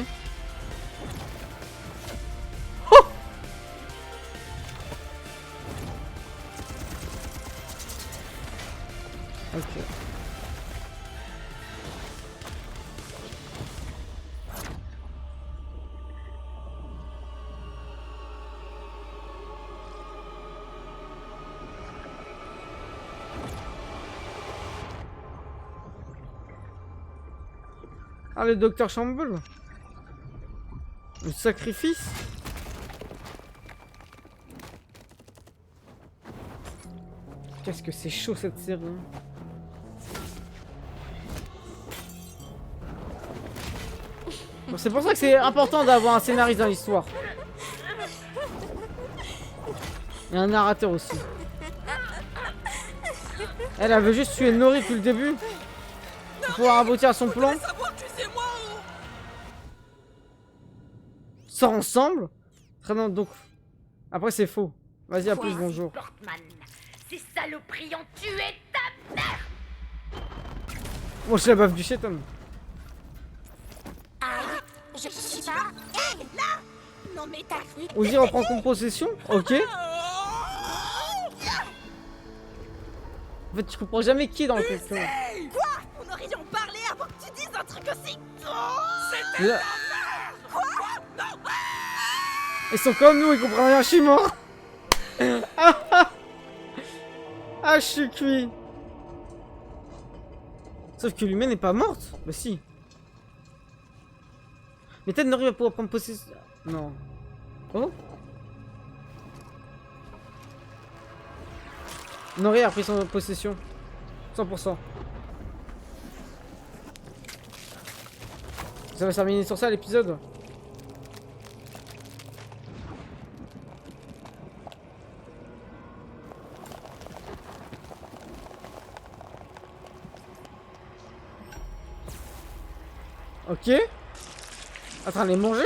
Oh. Ok. Ah, le docteur Chamble. Le sacrifice. Qu'est-ce que c'est chaud cette série. Bon, c'est pour ça que c'est important d'avoir un scénariste dans l'histoire. Et un narrateur aussi. Elle veut juste tuer Nori depuis le début. Pour pouvoir aboutir à son plan. Sort ensemble. Très bien, donc. Après c'est faux. Vas-y, à plus, bonjour. Portman, ces saloperies ont tué ta mère. Bon, je suis la baffe du chétan. Je suis pas... Hé, là. Non mais t'as cru... Ozzy reprend possession. Ok. En fait, tu comprends jamais qui est dans le complot. Quoi? On aurait dû en parler avant que tu dises un truc aussi... C'était la... Quoi? Non. Ils sont comme nous, ils comprennent rien, je suis mort. Ah, je suis cuit. Sauf que l'humaine n'est pas morte. Bah si. Mais peut-être Nori va pouvoir prendre possession. Non. Oh. Nori a pris son possession. 100%. Ça va se terminer sur ça l'épisode. Ok. En train de les manger.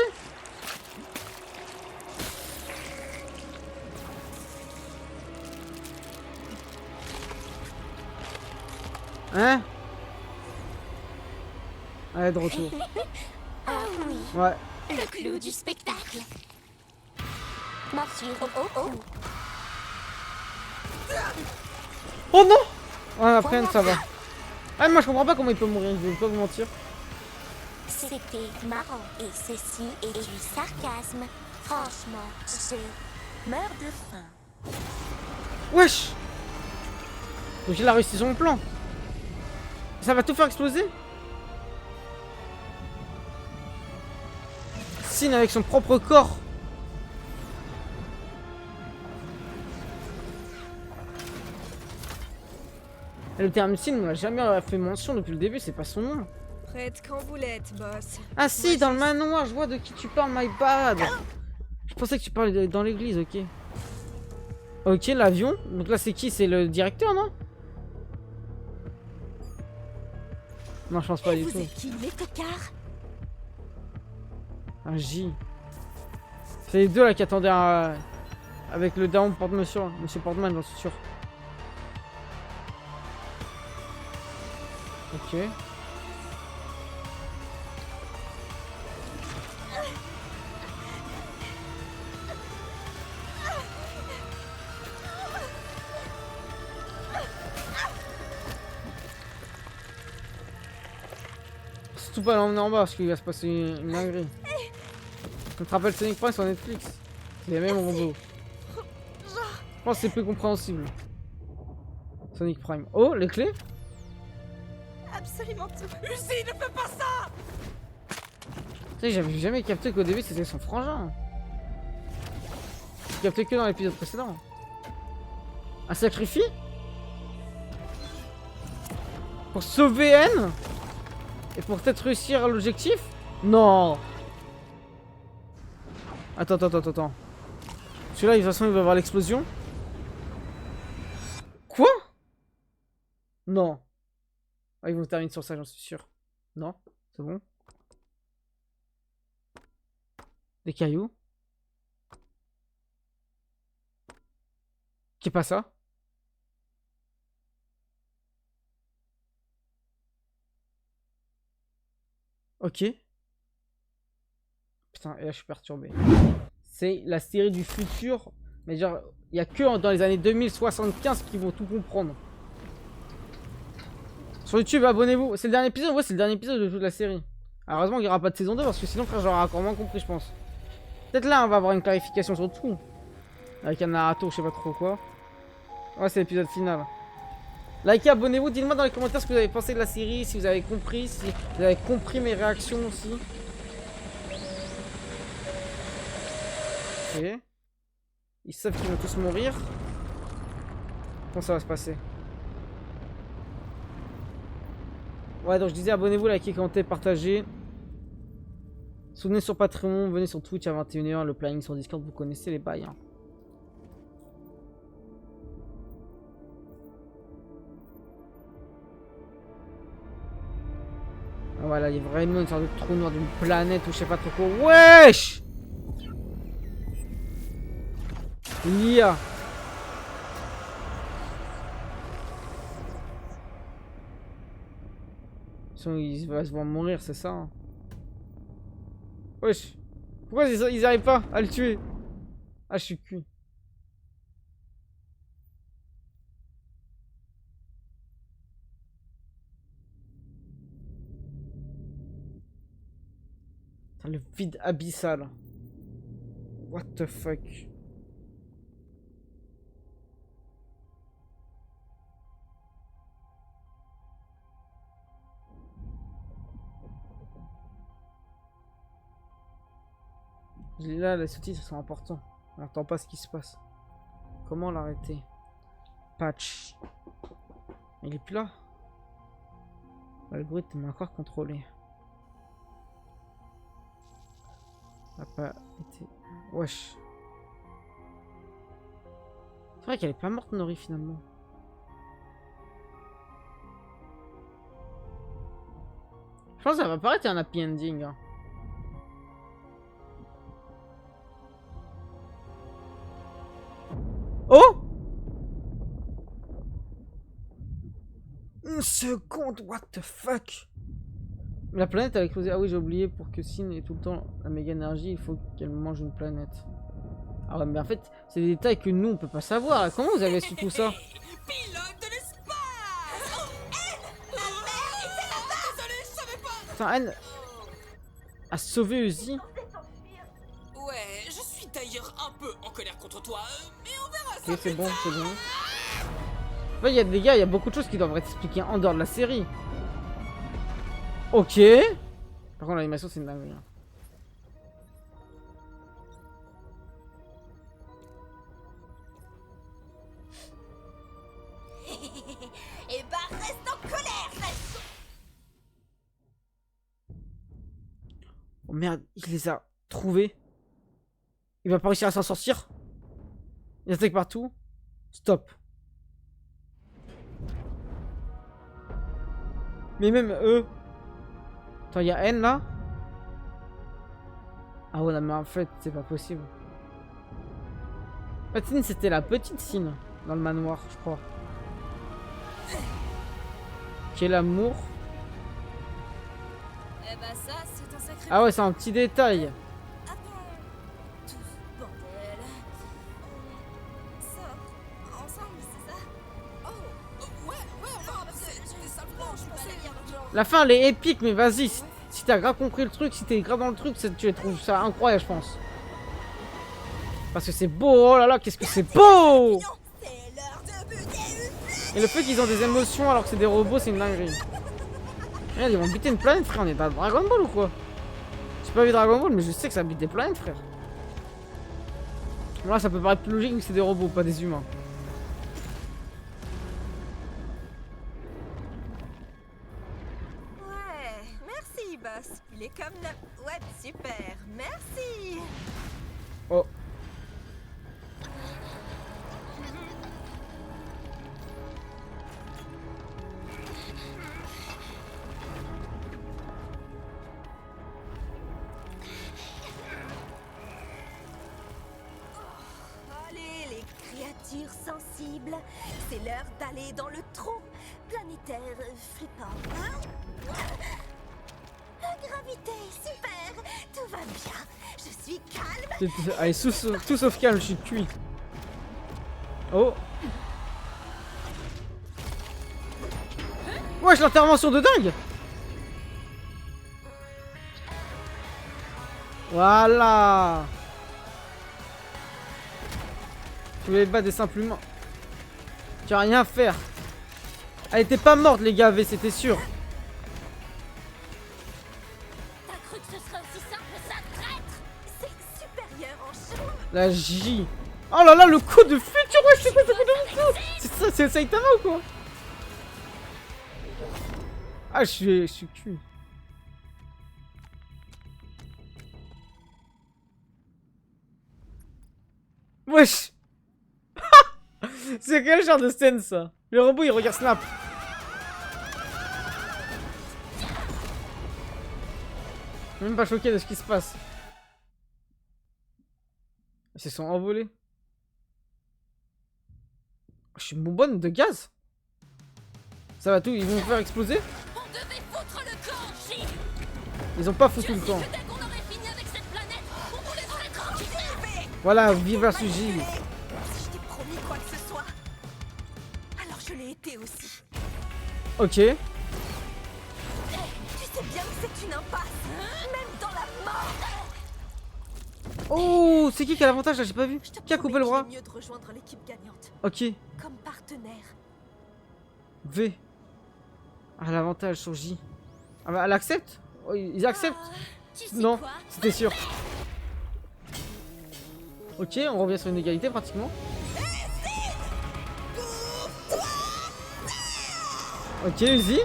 Hein? Allez, de retour. Ah oui, Ouais. le clou du spectacle. Morsure. Oh, oh, oh. Oh non! Ouais, après, ça va. Ah, moi je comprends pas comment il peut mourir, je vais pas vous mentir. C'était marrant. Et ceci est du sarcasme. Franchement, je meurs de faim. Wesh! Donc il a réussi son plan. Ça va tout faire exploser? Sin avec son propre corps. Et le terme Sin, on l'a jamais fait mention depuis le début, c'est pas son nom. Prête quand vous l'êtes, boss. Ah si, dans le manoir, je vois de qui tu parles, my bad. Je pensais que tu parlais dans l'église, ok. Ok, l'avion. Donc là, c'est qui? C'est le directeur, non? Non, je pense pas du tout. Vous êtes qui, les tocards? Un J. C'est les deux là qui attendaient avec le down Porte-Monsieur, Monsieur Portman, j'en suis sûr. Ok. Surtout pas l'emmener en bas parce qu'il va se passer une dinguerie. On te rappelle Sonic Prime sur Netflix. C'est les mêmes robots. Je pense que c'est plus compréhensible. Sonic Prime. Oh, les clés? Absolument tout. Uzi, ne fais pas ça! Tu sais, j'avais jamais capté qu'au début c'était son frangin. J'ai capté que dans l'épisode précédent. Un sacrifice? Pour sauver N? Et pour peut-être réussir l'objectif? Non! Attends. Celui-là, de toute façon, il va avoir l'explosion. Quoi? Non. Ah, ils vont terminer sur ça, j'en suis sûr. Non? C'est bon? Des cailloux? Qui est pas ça? Ok. Putain, et là je suis perturbé. C'est la série du futur. Mais genre, il y a que dans les années 2075 qui vont tout comprendre. Sur YouTube, abonnez-vous. C'est le dernier épisode? Ouais, c'est le dernier épisode de toute la série. Alors, heureusement qu'il n'y aura pas de saison 2 parce que sinon, frère, j'aurais encore moins compris, je pense. Peut-être là, on va avoir une clarification sur tout. Avec un Naruto, je sais pas trop quoi. Ouais, c'est l'épisode final. Likez, abonnez-vous, dites-moi dans les commentaires ce que vous avez pensé de la série, si vous avez compris, si vous avez compris mes réactions aussi. Ok. Ils savent qu'ils vont tous mourir. Comment ça va se passer? Ouais, donc je disais abonnez-vous, likez, commentez, partagez. Souvenez sur Patreon, venez sur Twitch à 21 h, le planning sur Discord, vous connaissez les bails. Hein. Voilà, il y a vraiment une sorte de trou noir d'une planète ou je sais pas trop quoi. Wesh! L'IA. Ils vont mourir, c'est ça? Hein. Wesh! Pourquoi ils arrivent pas à le tuer? Ah, je suis cuit. Le vide abyssal. What the fuck? Là, les sous-titres sont importants. On n'entend pas ce qui se passe. Comment l'arrêter? Patch. Il est plus là? L'algorithme m'a encore contrôlé. A pas été... Wesh. C'est vrai qu'elle est pas morte, Nori, finalement. Je pense que ça va paraître un happy ending. Hein. Oh! Une seconde, what the fuck? La planète a explosé. Ah oui, j'ai oublié, pour que Sin ait tout le temps la méga énergie, il faut qu'elle mange une planète. Ah ouais, mais en fait, c'est des détails que nous, on peut pas savoir. Comment vous avez su tout ça? Pilote de l'espace! Oh, N! Désolé, je savais pas! Putain, N a sauvé Uzi. Ouais, je suis d'ailleurs un peu en colère contre toi, mais on verra ça. Ok, c'est bon, c'est bon. Ouais, il y a des gars, il y a beaucoup de choses qui doivent être expliquées en dehors de la série. Ok. Par contre, l'animation, c'est une dinguerie. Hein. Et bah, reste en colère, Falco. Oh merde, il les a trouvés. Il va pas réussir à s'en sortir. Il attaque partout. Stop. Mais même eux. Attends, il y a N là. Ah ouais, non, mais en fait, c'est pas possible. Sin, c'était la petite Sin dans le manoir, je crois. Quel amour. Eh bah ça, c'est un sacré... Ah ouais, c'est un petit détail. Attends, tout ce bordel... On sort ensemble, c'est ça? Oh, ouais, enfin, c'est simplement, je pensais... La fin, elle est épique, mais vas-y. Si t'as grave compris le truc, si t'es grave dans le truc, tu trouves ça incroyable, je pense. Parce que c'est beau, oh là là, qu'est-ce que c'est beau! C'est l'heure de buter une planète! Et le fait qu'ils ont des émotions alors que c'est des robots, c'est une dinguerie. Regarde, ils vont buter une planète, frère. On est dans Dragon Ball ou quoi? J'ai pas vu Dragon Ball, mais je sais que ça bute des planètes, frère. Là, ça peut paraître plus logique vu que c'est des robots, pas des humains. Ouais, merci, boss. Il est comme neuf. Ouais, super. Merci. Oh. Allez, les créatures sensibles. C'est l'heure d'aller dans le trou planétaire flippant. La gravité, super. Tout va bien. Je suis calme. Allez, tout sauf calme, je suis cuit. Oh. Wesh, l'intervention de dingue. Voilà. Tu voulais battre des simples humains. Tu vas rien faire. Elle était pas morte, les gars, c'était sûr. T'as cru que ce serait aussi simple, ça, traître? C'est supérieur en chou. La J. Oh là là, le coup de futur, wesh, c'est quoi ce coup de futur? C'est ça, c'est Saitama ou quoi? Ah, je suis cuit. Wesh. C'est quel genre de scène ça? Le robot il regarde Snap. Je suis même pas choqué de ce qui se passe. Ils se sont envolés. Je suis une bonbonne de gaz. Ça va tout, ils vont me faire exploser? On devait foutre le camp, J. Ils ont pas foutu le camp. Dès qu'on aurait fini avec cette planète, on vous laisserait tranquille. Voilà, V versus J. Si je t'ai promis quoi que ce soit, alors je l'ai été aussi. Ok. Tu sais bien que c'est une impasse, même dans la mort. Oh, c'est qui a l'avantage là? J'ai pas vu. Je te Qui a coupé le promets bras? qu'il est mieux de rejoindre l'équipe gagnante Ok. comme partenaire. V. Ah, l'avantage sur J. Ah bah, elle accepte? Oh, ils acceptent? Tu sais Non, quoi? c'était sûr. Ok, on revient sur une égalité pratiquement. Ok, vas-y.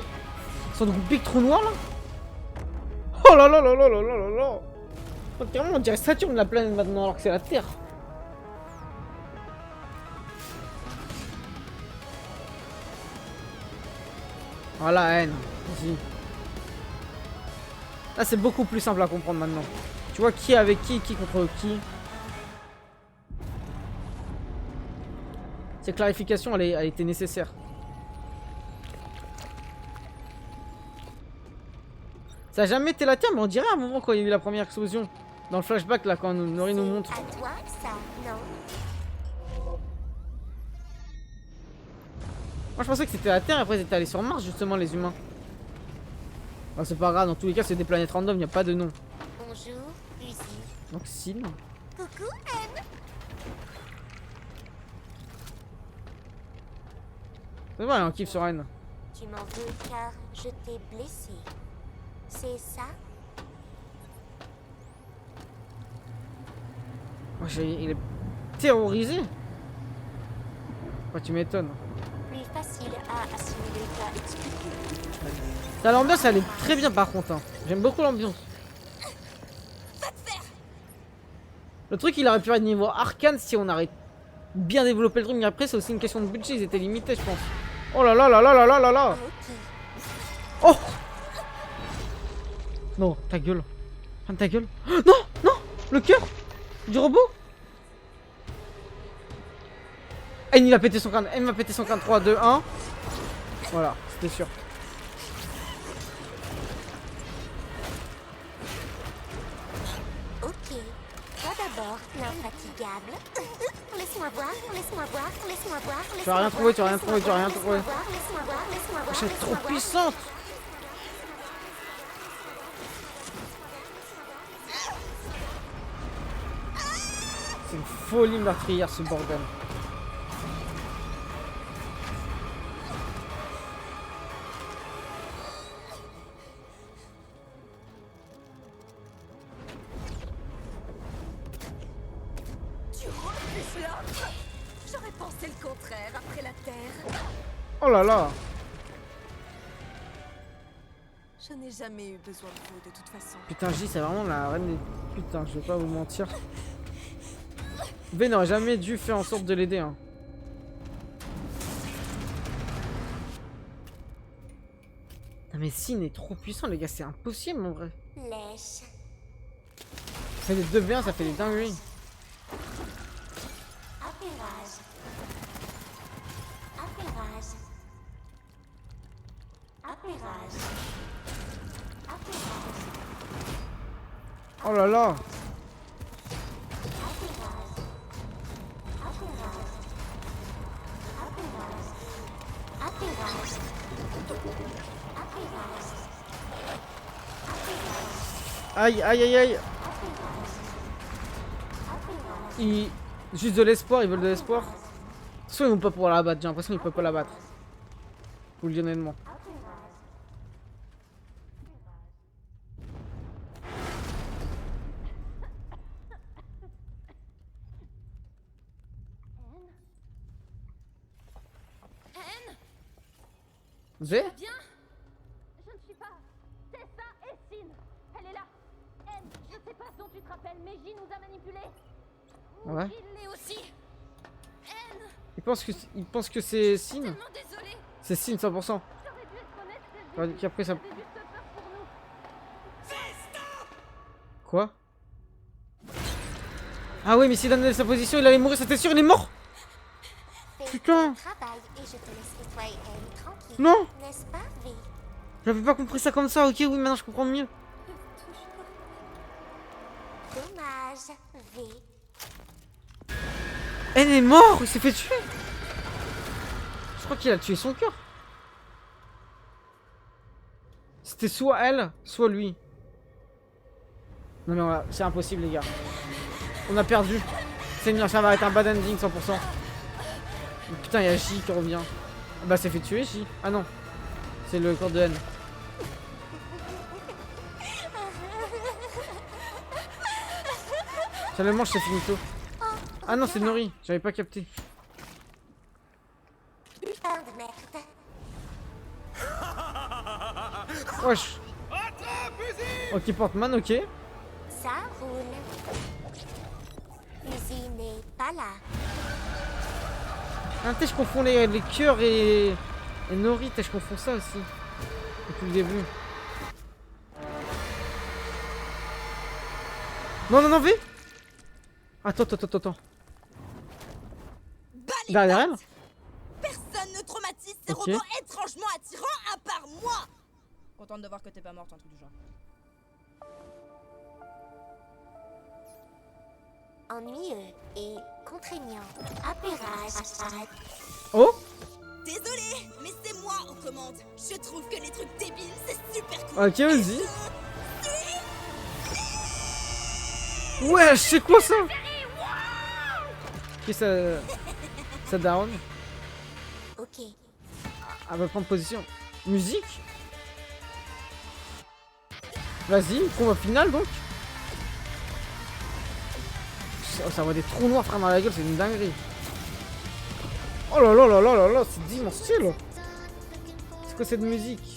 Son groupe big trou noir là. Oh là là là là là là là là. Oh, carrément, on dirait Saturne la planète maintenant alors que c'est la Terre. Voilà, haine. Vas-y. Là, c'est beaucoup plus simple à comprendre maintenant. Tu vois qui est avec qui contre qui. Cette clarification, elle était nécessaire. Ça a jamais été la Terre, mais on dirait à un moment quand il y a eu la première explosion. Dans le flashback, là, quand Nori nous montre. À toi, ça, non? Moi, je pensais que c'était la Terre, après ils étaient allés sur Mars, justement, les humains. Bah, c'est pas grave, dans tous les cas, c'est des planètes random, il n'y a pas de nom. Bonjour, Uzi. Donc, Sin. Coucou, M. C'est vrai, on kiffe sur N. Tu m'en veux car je t'ai blessé. C'est ça? Il est terrorisé. Bah, tu m'étonnes. Plus facile à assimiler qu'à expliquer. L'ambiance, elle est très bien par contre. Hein. J'aime beaucoup l'ambiance. Le truc, il aurait pu être niveau arcane si on avait bien développé le truc. Mais après, c'est aussi une question de budget. Ils étaient limités, je pense. Oh là là là là là là là là. Oh. Non, ta gueule. Ferme ta gueule. Non, non. Le cœur du robot. N, il a pété son crâne. N va péter son crâne. 3, 2, 1. Voilà, c'était sûr. Ok. Toi d'abord, l'infatigable. Laisse-moi voir, laisse-moi voir, laisse-moi voir. Tu vas rien trouver, tu vas rien trouver, tu vas rien trouver. Laisse-moi voir, laisse-moi voir. Je suis trop puissante. C'est une folie meurtrière ce bordel. le contraire après la Terre. Oh là là. Je n'ai jamais eu besoin de vous de toute façon. Putain, J, c'est vraiment la reine des... Putain, je vais pas vous mentir. V n'aurait jamais dû faire en sorte de l'aider, hein. Non mais Sin est trop puissant, les gars, c'est impossible en vrai. Lèche. Ça fait des 2v1, ça fait des dingueries. Appairage. Appairage. Appairage. Appairage. Oh là là. Aïe, aïe, aïe, aïe. Ils... Juste de l'espoir, ils veulent de l'espoir. Soit ils vont pas pouvoir la battre, j'ai l'impression qu'ils peuvent pas la battre. Je vous le dis honnêtement. V? Je ne suis pas. Tessa et Sin. Elle est là. N, je sais pas dont tu te rappelles, mais J nous a manipulés. Ouais. Il l'est aussi. N, Il pense que c'est Sin. tellement désolée. C'est Sin 100%. J'aurais dû être honnête, c'est Ouais, qui après ça... J'avais juste peur pour nous. Quoi? Ah oui, mais s'il donnait sa position, il allait mourir, c'était sûr, il est mort. Fais Putain. ton travail et je te laisserai toi et elle tranquille. Non. N'est-ce pas, V? J'avais pas compris ça comme ça, ok, oui, maintenant je comprends mieux. Dommage, V. Elle est mort, il s'est fait tuer. Je crois qu'il a tué son cœur. C'était soit elle, soit lui. Non mais c'est impossible les gars. On a perdu. Seigneur, ça va être un bad ending 100%. Putain, il y a J qui revient. Bah c'est fait tuer J. Ah non. C'est le corps de N. Ça le mange, c'est finito. Ah non, c'est Nori. J'avais pas capté. Putain de merde. Wesh. Ok, Portman, ok. Ça roule. Fusil n'est pas là. Ah, je confonds les cœurs et Nori, je confonds ça aussi. Depuis le début. Non, non, non, V. Attends. Derrière elle. Personne ne traumatise ces Ok. robots étrangement attirants à part moi. Contente de voir que t'es pas morte, un truc du genre. Ennuyeux et contraignant. Appairage. Oh. Désolé, mais c'est moi aux commandes. Je trouve que les trucs débiles, c'est super cool. Ok, vas-y. Ouais, c'est quoi ça? Ok, ça down. Ok. Elle va prendre position. Musique. Vas-y, combat final donc. Ça voit des trous noirs frère dans la gueule, c'est une dinguerie. Oh là là là là là là, c'est démentiel. C'est quoi cette musique?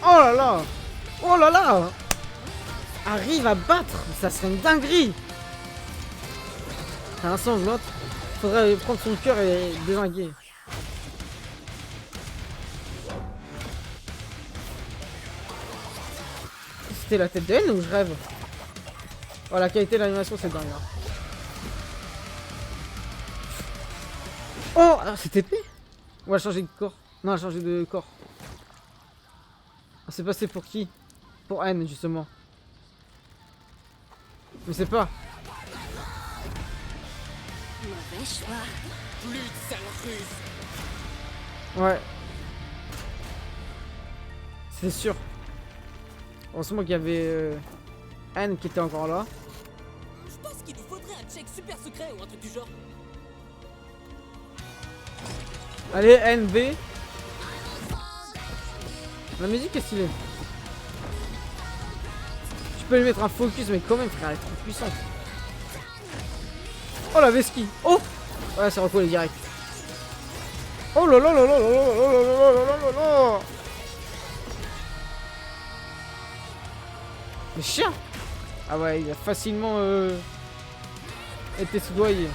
Oh là là. Oh là là. Arrive à battre, ça serait une dinguerie. À un sanglote, faudrait prendre son cœur et désinguer. C'était la tête d'elle ou je rêve? Oh, la qualité de l'animation c'est dingue. Hein. Oh, c'est TP. On va changer de corps. Non, on va changer de corps. C'est passé pour qui? Pour N justement. Je sais pas. Mauvais choix. Plus de sale ruse. Ouais. C'est sûr. Heureusement qu'il y avait Anne qui était encore là. Je pense qu'il nous faudrait un check super secret ou un truc du genre. Allez, NV. La musique est stylée. Je peux lui mettre un focus, mais quand même, frère, elle est trop puissante. Oh la Veski. Oh. Ouais, c'est recollé direct. Oh là là là là là là là là là là là. Le chien. Ah ouais, il a facilement été soudoyé.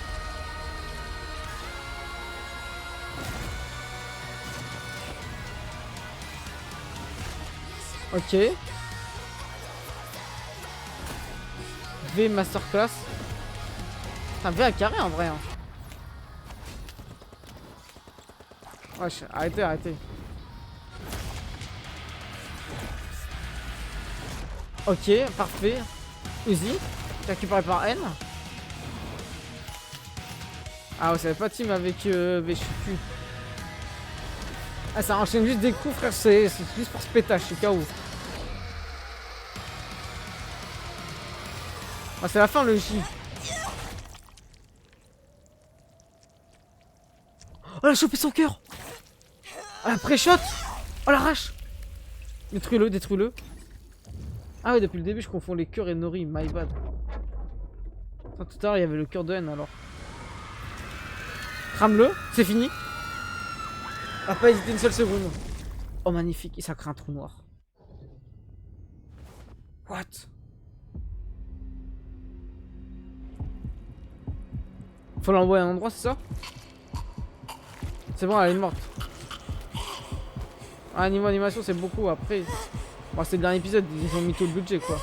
Ok. V Masterclass. Putain, V à carré en vrai. Hein. Wesh, arrêtez, arrêtez. Ok, parfait. Uzi, récupéré par N. Ah ouais, ça va pas team avec V, je suis cul. Ah, ça enchaîne juste des coups, frère, c'est juste pour se pétage, je suis KO. Ah, c'est la fin le J. Oh, elle a chopé son cœur. Oh, la pré-shot. Oh, l'arrache. Détruis-le, détruis-le. Ah ouais, depuis le début, je confonds les cœurs et Nori, my bad. Enfin, tout à l'heure, il y avait le cœur de N, alors. Crame-le, c'est fini. A pas hésité une seule seconde. Oh, magnifique, et ça crée un trou noir. What? Faut l'envoyer à un endroit, c'est ça? C'est bon, elle est morte. Ah, niveau animation, c'est beaucoup. Après, bon, c'est le dernier épisode, ils ont mis tout le budget, quoi.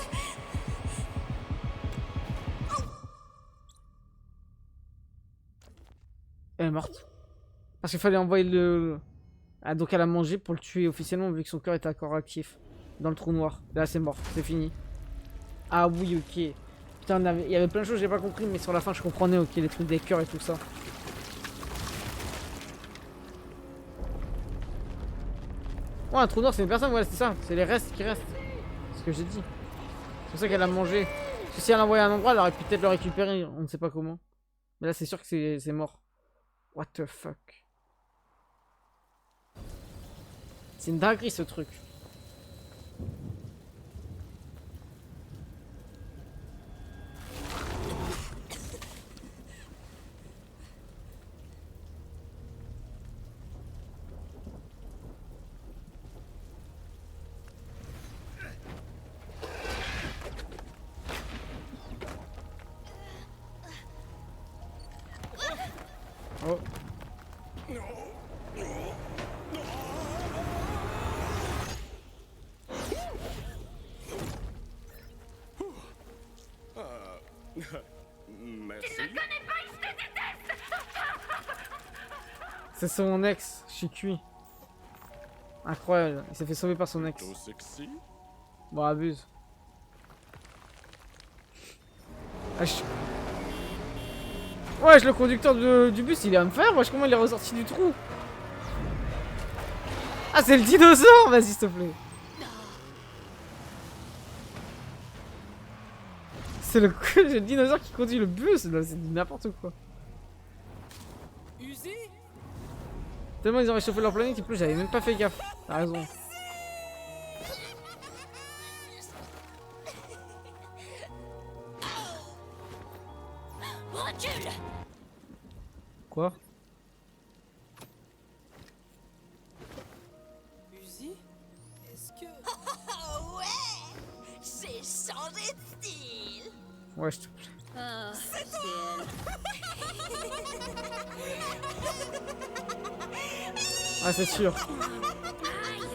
Elle est morte. Parce qu'il fallait envoyer le... Ah, donc elle a mangé pour le tuer officiellement, vu que son cœur était encore actif. Dans le trou noir. Là, c'est mort, c'est fini. Ah oui, ok. Putain, il y avait plein de choses, j'ai pas compris, mais sur la fin, je comprenais, ok, les trucs des cœurs et tout ça. Ouais, un trou noir, c'est une personne, voilà, c'est ça. C'est les restes qui restent. C'est ce que j'ai dit. C'est pour ça qu'elle a mangé. Parce que si elle envoyait à un endroit, elle aurait pu peut-être le récupérer. On ne sait pas comment. Mais là, c'est sûr que c'est mort. What the fuck. C'est une dinguerie, ce truc. Oh. Merci. C'est son ex, je suis cuit. Incroyable, il s'est fait sauver par son ex. Plutôt sexy. Bon, abuse. Ah, wesh, le conducteur du bus, il est à me faire. Wesh, comment il est ressorti du trou? Ah, c'est le dinosaure. Vas-y, s'il te plaît. C'est le dinosaure qui conduit le bus, là. C'est n'importe quoi. Uzi? Tellement ils ont réchauffé leur planète, et plus j'avais même pas fait gaffe. T'as raison. Recule. Quoi? Uzi? Est-ce que... Oh ouais, j'ai changé de style. Ouais, je te plaît. Oh, c'est elle. Ah, c'est sûr.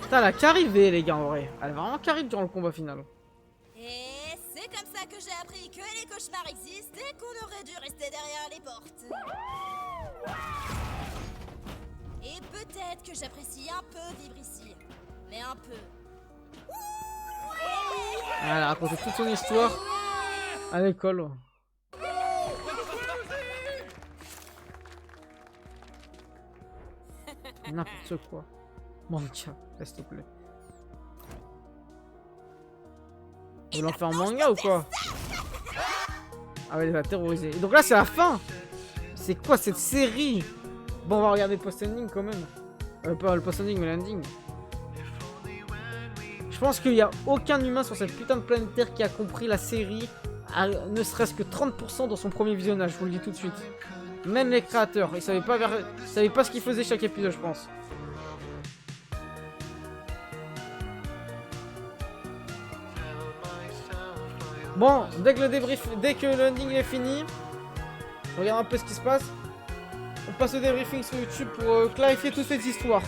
Putain, elle a qu'arrivé, les gars, en vrai. Elle a vraiment qu'arrivé durant le combat final. Et c'est comme ça que j'ai appris que les cauchemars existent et qu'on aurait dû rester derrière les portes. Et peut-être que j'apprécie un peu vivre ici. Mais un peu. Elle a raconté toute son histoire à l'école. N'importe quoi. Manga, s'il te plaît. Vous l'en fait en manga ou quoi? Ah ouais, il va terroriser. Et donc là, c'est la fin. C'est quoi cette série? Bon, on va regarder le post-ending quand même. Pas le post-ending, mais l'ending. Je pense qu'il n'y a aucun humain sur cette putain de planète Terre qui a compris la série à ne serait-ce que 30% dans son premier visionnage, je vous le dis tout de suite. Même les créateurs, ils savaient pas ce qu'ils faisaient chaque épisode, je pense. Bon, dès que le ending est fini, je regarde un peu ce qui se passe. On passe au débriefing sur YouTube pour clarifier toute cette histoire.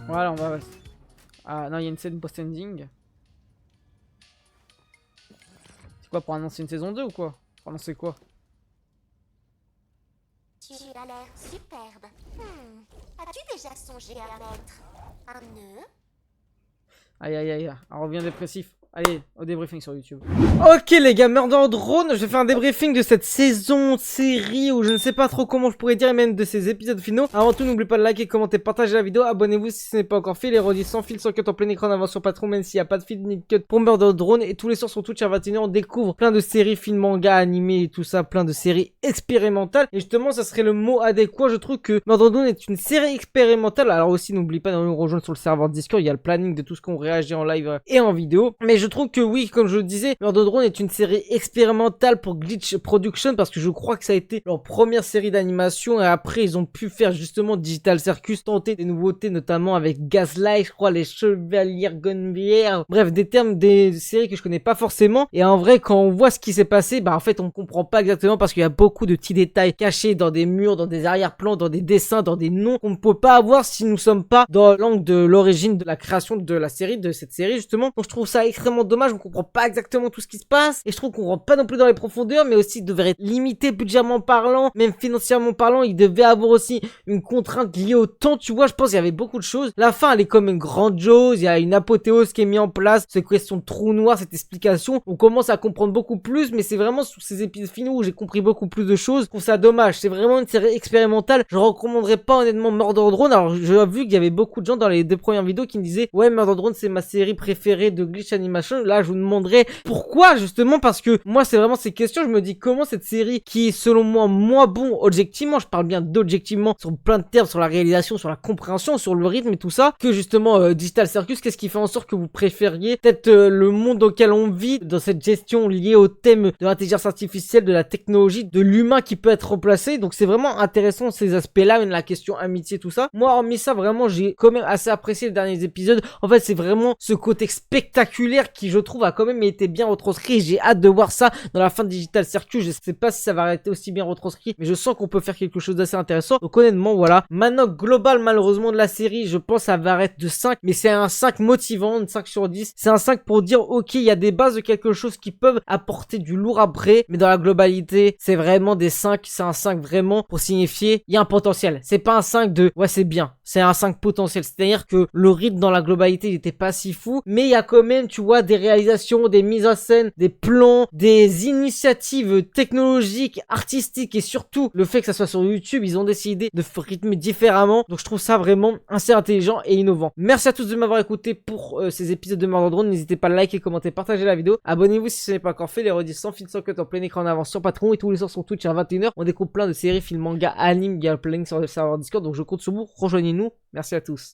Voilà, on va... Ah non, il y a une scène post-ending. C'est quoi, pour annoncer une saison 2 ou quoi? Pour annoncer quoi? Tu as l'air superbe. As-tu déjà songé à mettre un nœud? Aïe aïe aïe, on revient dépressif. Allez, au débriefing sur YouTube. Ok les gars, Murder Drone, je vais faire un débriefing de cette saison, série, ou je ne sais pas trop comment je pourrais dire, et même de ces épisodes finaux. Avant tout, n'oubliez pas de liker, commenter, partager la vidéo, abonnez-vous si ce n'est pas encore fait, les redis sans fil, sans cut en plein écran d'avant sur Patreon, même s'il n'y a pas de fil ni de cut pour Murder Drone, et tous les soirs sur Twitch à 21h, on découvre plein de séries, films, mangas, animés et tout ça, plein de séries expérimentales, et justement, ça serait le mot adéquat, je trouve que Murder Drone est une série expérimentale. Alors aussi, n'oubliez pas de nous rejoindre sur le serveur Discord, il y a le planning de tout ce qu'on réagit en live et en vidéo, mais je trouve que oui, comme je le disais, Murder Drone est une série expérimentale pour Glitch Production parce que je crois que ça a été leur première série d'animation et après ils ont pu faire justement Digital Circus, tenter des nouveautés notamment avec Gaslight, je crois les Chevaliers Gunbière, bref des termes des séries que je connais pas forcément et en vrai quand on voit ce qui s'est passé, bah en fait on comprend pas exactement parce qu'il y a beaucoup de petits détails cachés dans des murs, dans des arrière-plans, dans des dessins, dans des noms qu'on ne peut pas avoir si nous sommes pas dans l'angle de l'origine de la création de la série, de cette série justement. Donc je trouve ça extrêmement dommage, on comprend pas exactement tout ce qui se passe et je trouve qu'on rentre pas non plus dans les profondeurs, mais aussi il devrait être limité budgétairement parlant, même financièrement parlant, il devait avoir aussi une contrainte liée au temps, tu vois. Je pense qu'il y avait beaucoup de choses. La fin elle est comme une grandiose, il y a une apothéose qui est mise en place, cette question de trou noir, cette explication, on commence à comprendre beaucoup plus, mais c'est vraiment sur ces épisodes finaux où j'ai compris beaucoup plus de choses. Je trouve ça dommage, c'est vraiment une série expérimentale, je recommanderais pas honnêtement Murder Drone. Alors j'ai vu qu'il y avait beaucoup de gens dans les 2 premières vidéos qui me disaient ouais Murder Drone c'est ma série préférée de Glitch Animation. Là je vous demanderais pourquoi, justement parce que moi c'est vraiment ces questions, je me dis comment cette série qui est selon moi moins bon objectivement, je parle bien d'objectivement sur plein de termes, sur la réalisation, sur la compréhension, sur le rythme et tout ça, que justement Digital Circus, qu'est-ce qui fait en sorte que vous préfériez peut-être le monde auquel on vit, dans cette gestion liée au thème de l'intelligence artificielle, de la technologie, de l'humain qui peut être remplacé. Donc c'est vraiment intéressant ces aspects-là, même la question amitié, tout ça. Moi hormis ça, vraiment j'ai quand même assez apprécié les derniers épisodes. En fait c'est vraiment ce côté spectaculaire qui je trouve a quand même été bien retranscrit. J'ai hâte de voir ça dans la fin de Digital Circus. Je sais pas si ça va être aussi bien retranscrit, mais je sens qu'on peut faire quelque chose d'assez intéressant. Donc honnêtement voilà, maintenant global malheureusement de la série, je pense ça va arrêter de 5, mais c'est un 5 motivant, une 5 sur 10. C'est un 5 pour dire ok, il y a des bases de quelque chose qui peuvent apporter du lourd après, mais dans la globalité c'est vraiment des 5, c'est un 5 vraiment pour signifier il y a un potentiel. C'est pas un 5 de ouais c'est bien, c'est un 5 potentiel, c'est à dire que le rythme dans la globalité il était pas si fou, mais il y a quand même tu vois des réalisations, des mises en scène, des plans, des initiatives technologiques, artistiques et surtout le fait que ça soit sur YouTube, ils ont décidé de rythmer différemment. Donc je trouve ça vraiment assez intelligent et innovant. Merci à tous de m'avoir écouté pour ces épisodes de Murder Drone. N'hésitez pas à liker, commenter, partager la vidéo. Abonnez-vous si ce n'est pas encore fait. Les redis sans fil, sans cut en plein écran en avance sur Patreon et tous les soirs sur Twitch à 21h. On découvre plein de séries, films, mangas, animes, il y a le planning sur le serveur Discord. Donc je compte sur vous, rejoignez-nous. Merci à tous.